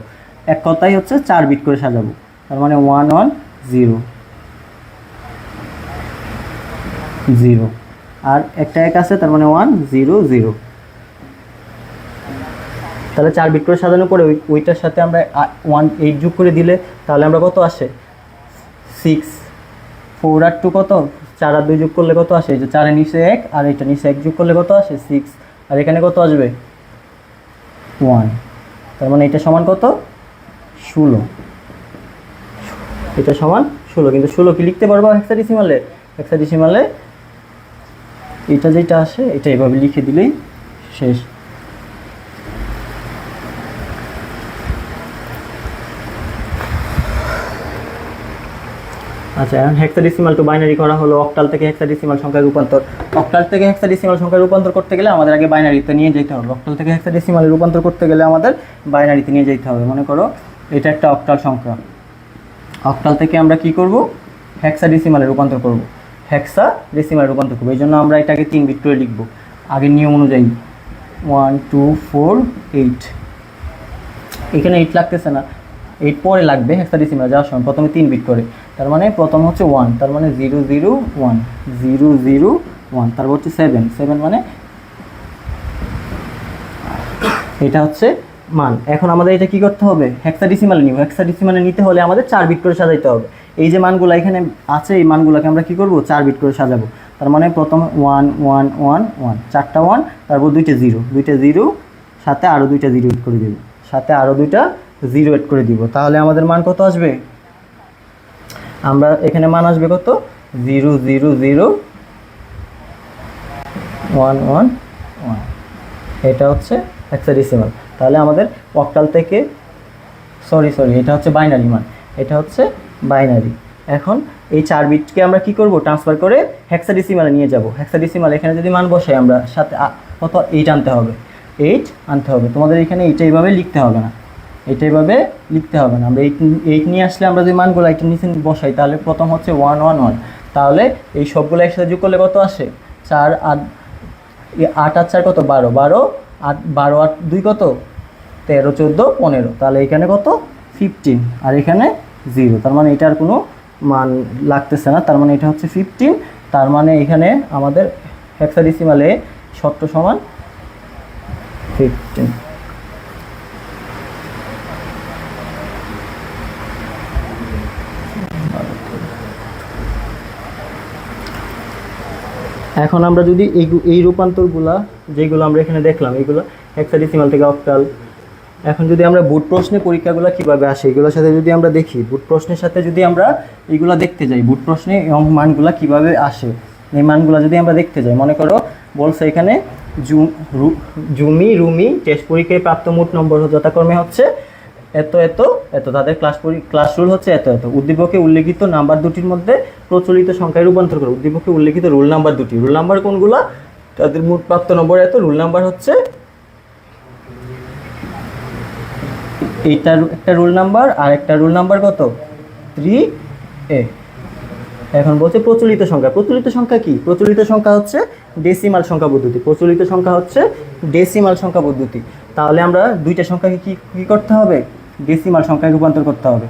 এক কথাই হচ্ছে 4 বিট করে সাজাবো। তার মানে 1 1 0 0, আর একটা এক আছে, তার মানে 1 0 0। তাহলে 4 বিট করে সাজানোর পরে ওইটার সাথে আমরা 1 8 যোগ করে দিলে তাহলে আমরা কত আসে 6, 4 আর 2 কত, 4 আর 2 যোগ করলে কত আসে, এই যে 4 এর নিচে 1 আর এটা নিচে 1 যোগ করলে কত আসে 6, আর এখানে কত আসবে 1। তার মানে এটা সমান কত 16, এটা সমান 16। কিন্তু 16 কি লিখতে পারবো হেক্সাডেসিমালে? হেক্সাডেসিমালে এটা যেটা আসে এটা এভাবে লিখে দিলেই শেষ। আচ্ছা এখন হেক্সাডেসিমাল টু বাইনারি করা হলো, অক্টাল থেকে হেক্সাডেসিমাল সংখ্যায় রূপান্তর। অক্টাল থেকে হেক্সাডেসিমাল সংখ্যায় রূপান্তর করতে গেলে আমাদের আগে বাইনারিতে নিয়ে যেতে হবে। অক্টাল থেকে হেক্সাডেসিমালে রূপান্তর করতে গেলে আমাদের বাইনারিতে নিয়ে যেতে হবে। মনে করো এটা একটা অক্টাল সংখ্যা, অক্টাল থেকে আমরা কি করব হেক্সাডেসিমালে রূপান্তর করব, হেক্সাডেসিমালে রূপান্তর করব। এই জন্য আমরা এটাকে 3 বিট করে লিখব আগের নিয়ম অনুযায়ী। 1 2 4 8, এখানে 8 লাগতেছে না, 8 পরে লাগবে হেক্সাডেসিমালে যাওয়ার সময়। প্রথমে 3 বিট করে, তার মানে প্রথম হচ্ছে 1, তার মানে 0 0 1 0 0 1, তারপর হচ্ছে 7 7, মানে এটা হচ্ছে মান। এখন আমাদের এটা কি করতে হবে হেক্সাডেসিমালে নিব। হেক্সাডেসিমালে নিতে হলে আমাদের 4 বিট করে সাজাইতে হবে। এই যে মানগুলো এখানে আছে এই মানগুলোকে আমরা কি করব 4 বিট করে সাজাবো। তার মানে প্রথম 1 1 1 1, 4টা 1, তারপর 2টা 0 2টা 0, সাথে আরও 2টা 0 এড করে দেব, সাথে আরও 2টা 0 এড করে দিব। তাহলে আমাদের মান কত আসবে, আমরা এখানে মান আসবে কত 0 0 0 1 1 1। এটা হচ্ছে হেক্সাডেসিমাল। তাহলে আমাদের অক্টাল থেকে সরি এটা হচ্ছে বাইনারি মান, এটা হচ্ছে বাইনারি। এখন এই 4 বিটকে আমরা কি করব ট্রান্সফার করে হেক্সাডেসিমালে নিয়ে যাব। হেক্সাডেসিমাল এখানে যদি মান বসাই আমরা সাথে কত 8 আনতে হবে, 8 আনতে হবে। তোমাদের এখানে এইটা এইভাবে লিখতে হবে না, এটা এইভাবে লিখতে হবে না। আমরা 8 নিয়ে আসলে আমরা যে মানগুলো এটা নিচে বসাই, তাহলে প্রথম হচ্ছে 1 1 1, তাহলে এই সবগুলো একসাথে যোগ করলে কত আসে 4 8 8 আর 4 কত 12 12 8 12 আর 2 কত 13 14 15, তাহলে এখানে কত 15 আর এখানে 0, তার মানে এটার কোনো মান লাগতেছে না, তার মানে এটা হচ্ছে 15। তার মানে এখানে আমাদের হেক্সাডেসিমালে 17 সমান 15। এখন আমরা যদি এই রূপান্তরগুলা যেগুলো আমরা এখানে দেখলাম এইগুলো হেক্সাডেসিমাল থেকে অক্টাল, এখন যদি আমরা বুট প্রশ্নে পরীক্ষাগুলো কীভাবে আসে এগুলোর সাথে যদি আমরা দেখি, বুট প্রশ্নের সাথে যদি আমরা এইগুলো দেখতে যাই, বুট প্রশ্নে এবং মানগুলো কীভাবে আসে এই মানগুলো যদি আমরা দেখতে যাই, মনে করো বলছে এখানে রুমি টেস্ট পরীক্ষায় প্রাপ্ত মোট নম্বর যথাক্রমে হচ্ছে এত এত এত, তাদের ক্লাস রুল হচ্ছে এত এত। উদ্দীপকে উল্লেখিত নাম্বার দুটির মধ্যে প্রচলিত সংখ্যায় রূপান্তর করে। উদ্দীপকে উল্লেখিত রুল নাম্বার দুটি, রুল নাম্বার কোনগুলো, তাদের মোট প্রাপ্ত নম্বর এত, রুল নাম্বার হচ্ছে এইটার একটা রুল নাম্বার আর একটা রুল নাম্বার কত 3a। এখন বলছে প্রচলিত সংখ্যা, প্রচলিত সংখ্যা কি, প্রচলিত সংখ্যা হচ্ছে ডেসিমাল সংখ্যা পদ্ধতি, প্রচলিত সংখ্যা হচ্ছে ডেসিমাল সংখ্যা পদ্ধতি। তাহলে আমরা দুইটা সংখ্যাকে কি করতে হবে ডেসিমাল সংখ্যায় রূপান্তর করতে হবে,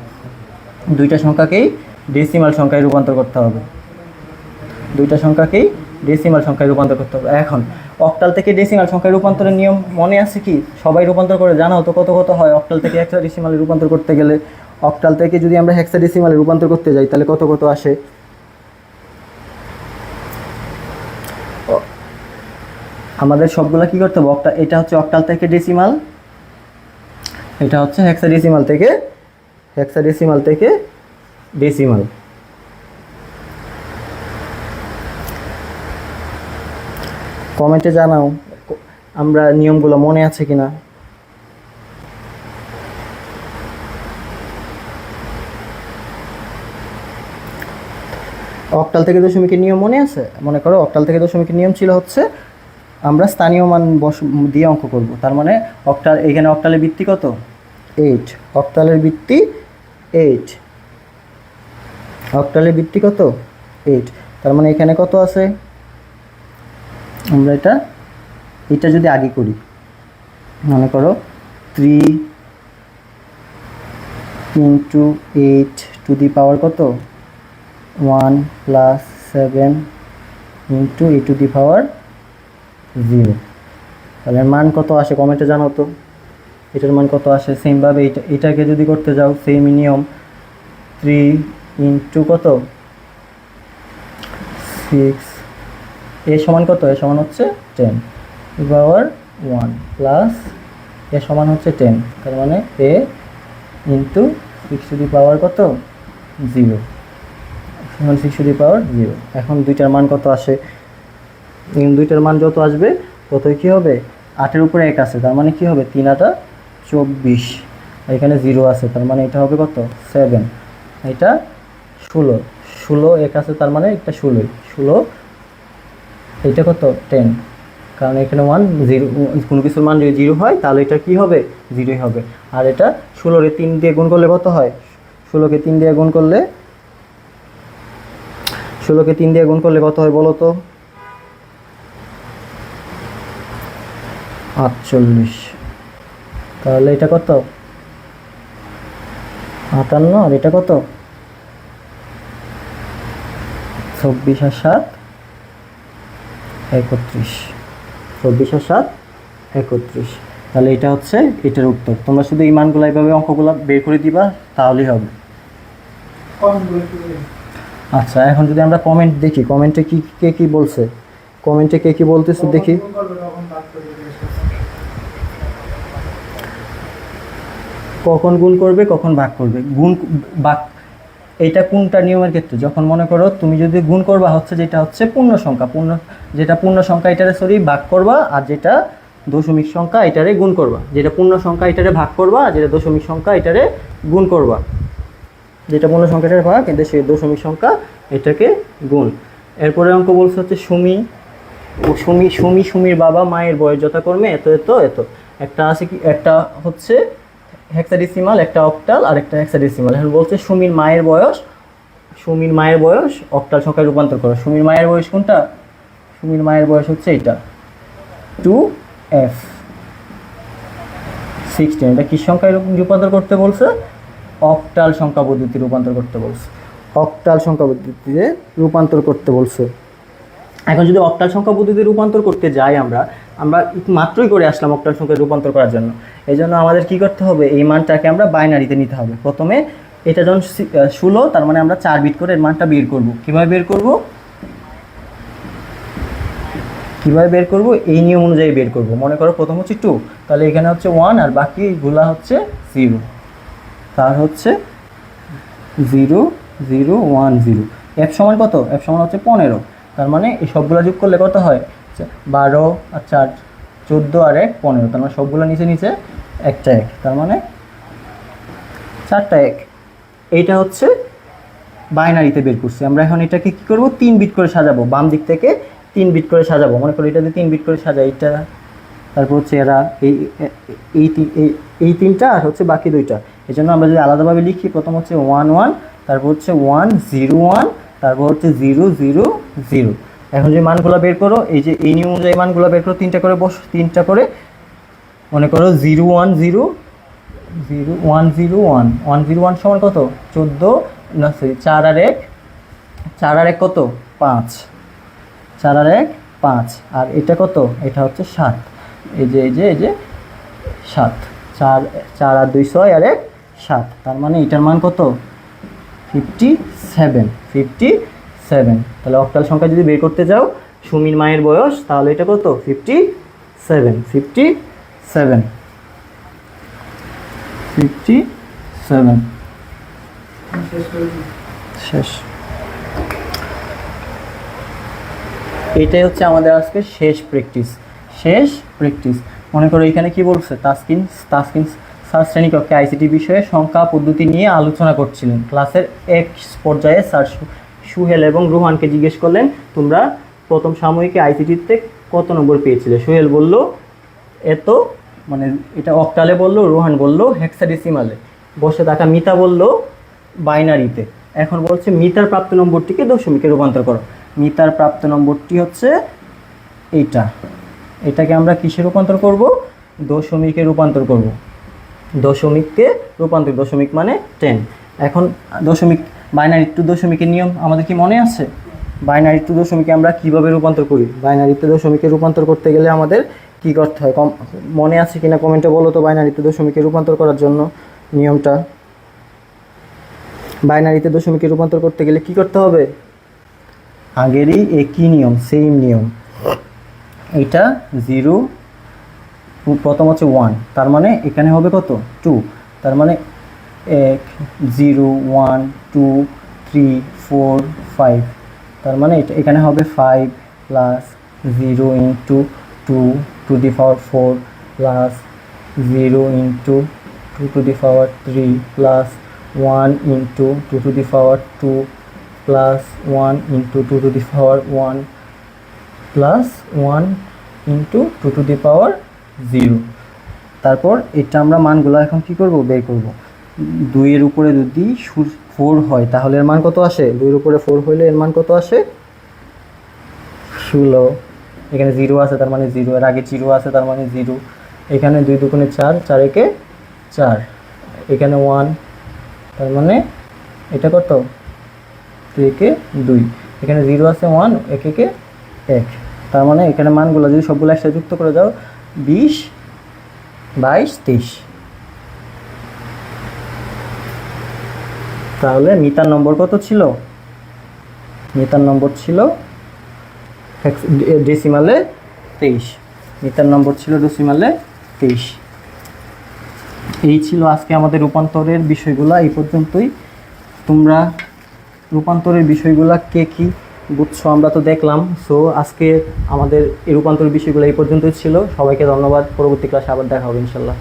দুইটা সংখ্যাকেই ডেসিমাল সংখ্যায় রূপান্তর করতে হবে, দুইটা সংখ্যাকেই ডেসিমাল সংখ্যায় রূপান্তর করতে হবে। এখন অক্টাল থেকে ডেসিমাল সংখ্যায় রূপান্তরের নিয়ম মনে আছে কি, সবাই রূপান্তর করে জানাও তো কত কত হয় অক্টাল থেকে হেক্সাডেসিমালে রূপান্তর করতে গেলে। অক্টাল থেকে যদি আমরা হেক্সাডেসিমালে রূপান্তর করতে যাই তাহলে কত কত আসে, আমাদের সবগুলা কি করতে হবে এটা হচ্ছে অক্টাল থেকে ডেসিমাল, এটা হচ্ছে হেক্সাডেসিমাল থেকে ডেসিমাল। কমেন্টে জানাও আমরা নিয়মগুলো মনে আছে কিনা। অক্টাল থেকে দশমিকের নিয়ম মনে আছে? মনে করো অক্টাল থেকে দশমিকের নিয়ম ছিল হচ্ছে আমরা স্থানীয় মান দিয়ে অঙ্ক করব। তার মানে অক্টাল, এখানে অক্টালের ভিত্তি কত? 8। অক্টালের ভিত্তি 8। অক্টালের ভিত্তি কত? 8। তার মানে এখানে কত আছে? আমরা এটা যদি আগে করি, মনে করো 3 ইন্টু 8 টু দি পাওয়ার কত? 1 plus 7 into a to the power 0। তাহলে মান কত আসে কমেন্টে জানাও তো, এটার মান কত আসে? সেমভাবে এটাকে যদি করতে যাও সেম নিয়ম, 3 ইন্টু কত? 6। এ সমান কত? এ সমান হচ্ছে 10 টু পাওয়ার 1 প্লাস এ সমান হচ্ছে 10। তার মানে এ ইন্টু 6 টু দি পাওয়ার কত? 0 সমান 6 টু দি পাওয়ার 0। এখন দুইটার মান কত আসে? দুইটার মান যত আসবে ততই কী হবে? 8-এর উপরে 1 আছে, তার মানে কী হবে? 3 8 24। এখানে 0 আছে, তার মানে এটা হবে কত? 7। এটা 16। 16 1 আছে, তার মানে এটা 16। 16 এটা কত? 10। কারণ এখানে 1 0, কোনো কিছুর মান যদি 0 হয় তাহলে এটা কী হবে? 0ই হবে। আর এটা 16-রে 3 দিয়ে গুণ করলে কত হয়? 16কে 3 দিয়ে গুণ করলে 16কে 3 দিয়ে গুণ করলে কত হয় বলো তো? 48। তাহলে এটা কত? 58। আর এটা কত? 24 আর 7 31। 24 আর 7 31। তাহলে এটা হচ্ছে এটার উত্তর। তোমরা শুধু এই মানগুলো এইভাবে অঙ্কগুলো বের করে দিবা তাহলেই হবে। আচ্ছা, এখন যদি আমরা কমেন্ট দেখি, কমেন্টে কে কি বলছে, কমেন্টে কে কি বলতেছে দেখি। কখন গুণ করবে, কখন ভাগ করবে? গুণ ভাগ এইটা কোনটা নিয়মের ক্ষেত্রে? যখন মনে করো তুমি যদি গুণ করবা হচ্ছে যেটা হচ্ছে পূর্ণ সংখ্যা, যেটা পূর্ণ সংখ্যা এটারে ভাগ করবা, আর যেটা দশমিক সংখ্যা এটারে গুণ করবা। যেটা পূর্ণ সংখ্যা এটারে ভাগ করবা, আর যেটা দশমিক সংখ্যা এটারে গুণ করবা। যেটা পূর্ণ সংখ্যাটার ভাগ, কিন্তু সেই দশমিক সংখ্যা এটাকে গুণ। এরপরে অঙ্ক বলছে হচ্ছে সুমির বাবা মায়ের বয়স যথাক্রমে এত এত এত। একটা আছে কি, একটা হচ্ছে হেক্সাডেসিমাল, একটা অক্টাল, আর একটা হেক্সাডেসিমাল। এখন বলছে সুমির মায়ের বয়স অক্টাল সংখ্যায় রূপান্তর করো। সুমির মায়ের বয়স কোনটা? সুমির মায়ের বয়স হচ্ছে এটা 2f 16। এটা কি সংখ্যায় রূপান্তর করতে বলছে? অক্টাল সংখ্যা পদ্ধতি রূপান্তর করতে বলছে। অক্টাল সংখ্যা পদ্ধতিতে রূপান্তর করতে বলছে। এখন যদি অক্টাল সংখ্যা পদ্ধতি রূপান্তর করতে যাই, আমরা মাত্রই করে আসলাম অক্টাল সংখ্যায় রূপান্তর করার জন্য। এই জন্য আমাদের কী করতে হবে? এই মানটাকে আমরা বাইনারিতে নিতে হবে। প্রথমে এটা যখন 16, তার মানে আমরা 4 বিট করে এর মানটা বের করব। কীভাবে বের করব? এই নিয়ম অনুযায়ী বের করব। মনে করো প্রথম হচ্ছে 2, তাহলে এখানে হচ্ছে 1, আর বাকিগুলা হচ্ছে 0। তার হচ্ছে 0 0 1 0। এফ সমান কত? এফ সমান হচ্ছে 15। তার মানে এই সবগুলো যোগ করলে কত হয়? 12 আর 4 14 আর 1 15। তার মানে সবগুলো নিচে একটা 1, তার মানে 4টা 1। এইটা হচ্ছে বাইনারিতে বের করছি আমরা। এখন এটাকে কী করব? 3 বিট করে সাজাবো। বাম দিক থেকে 3 বিট করে সাজাবো। মনে করো এটাতে 3 বিট করে সাজাই, এটা, তারপর হচ্ছে এরা এই 3টা, আর হচ্ছে বাকি 2টা। এই জন্য আমরা যদি আলাদাভাবে লিখি, প্রথম হচ্ছে 1 1, তারপর হচ্ছে 1 0 1, তারপর হচ্ছে 0 0 0। এখন যে মানগুলো বের করো, এই যে এই নিয়ম অনুযায়ী মানগুলো বের করো, 3টা করে 3টা করে। মনে করো 0 1 0 0 1 0 1 1 0 1 সমান কত? 14 না সরি 4 আর 1 কত? 5। 4 আর 1 5। আর এটা কত? এটা হচ্ছে 7। এই যে 7। 4 আর 2 6 আর 1 7। তার মানে এটার মান কত? 57। তাহলে অক্টাল সংখ্যা যদি বের করতে যাও সুমির মায়ের বয়স, তাহলে এটা কত? 57। শেষ। এটাই হচ্ছে আমাদের আজকে শেষ প্র্যাকটিস। মনে করো এখানে কি বলছে? তাসকিন স্যার শ্রেণীকক্ষে আইসিটি বিষয়ে সংখ্যা পদ্ধতি নিয়ে আলোচনা করছিলেন। ক্লাসের এক পর্যায়ে স্যার সুহেল এবং রোহানকে জিজ্ঞেস করলেন তোমরা প্রথম সাময়িকে আইসিটিতে কত নম্বর পেয়েছিলে। সোহেল বলল এত, মানে এটা অক্টালে বলল, রোহান বলল হেক্সাডেসিমালে, বসে থাকা মিতা বলল বাইনারিতে। এখন বলছে মিতার প্রাপ্ত নম্বরটিকে দশমিকে রূপান্তর করো। মিতার প্রাপ্ত নম্বরটি হচ্ছে এইটা, এটাকে আমরা কিসে রূপান্তর করব? দশমিকে রূপান্তর করব। দশমিককে রূপান্তর, দশমিক মানে 10। এখন দশমিক, বাইনারি টু দশমিকের নিয়ম আমাদের কি মনে আছে? বাইনারি টু দশমিকে আমরা কিভাবে রূপান্তর করি? বাইনারিতে দশমিকে রূপান্তর করতে গেলে আমাদের কি করতে হয় মনে আছে কিনা কমেন্টে বলো তো। বাইনারিতে দশমিকে রূপান্তর করার জন্য নিয়মটা, বাইনারিতে দশমিকে রূপান্তর করতে গেলে কি করতে হবে? আগেরই একই নিয়ম, সেম নিয়ম। এইটা 0, প্রথম হচ্ছে 1, তার মানে এখানে হবে কত? 2, তার মানে 1 0 1 2 3 4 5, তার মানে এখানে হবে 5 plus 0 into 2 to the power 4 plus 0 into 2 to the power 3 plus 1 into 2 to the power 2 plus 1 into 2 to the power 1 plus 1 into 2 to the power 0। তারপর এটা আমরা মানগুলো এখন কি করব? বের করব। 2 এর উপরে যদি 4 হয় তাহলে এর মান কত আসে? 2 এর উপরে 4 হইলে এর মান কত আসে? 16। এখানে 0 আছে তার মানে 0, এর আগে 0 আছে তার মানে 0। এখানে 2 দুগুণে 4, 4 একে 4, এখানে 1, তার মানে এটা কত? 2 একে 2, এখানে 0 আছে 1, 1 একে 1, তার মানে এখানে মানগুলো যদি সবগুলো একসাথে যুক্ত করে দাও 20 22 23, তাহলে মিতার নম্বর কত ছিল? মিতার নম্বর ছিল ডেসিমালে 23। মিতার নম্বর ছিল ডেসিমালে 23। এই ছিল আজকে আমাদের রূপান্তরের বিষয়গুলো, এই পর্যন্তই। তোমরা রূপান্তরের বিষয়গুলো কে কী বুঝছো আমরা তো দেখলাম। সো আজকে আমাদের এই রূপান্তরের বিষয়গুলো এই পর্যন্তই ছিল। সবাইকে ধন্যবাদ। পরবর্তী ক্লাসে আবার দেখা হবে ইনশাল্লাহ।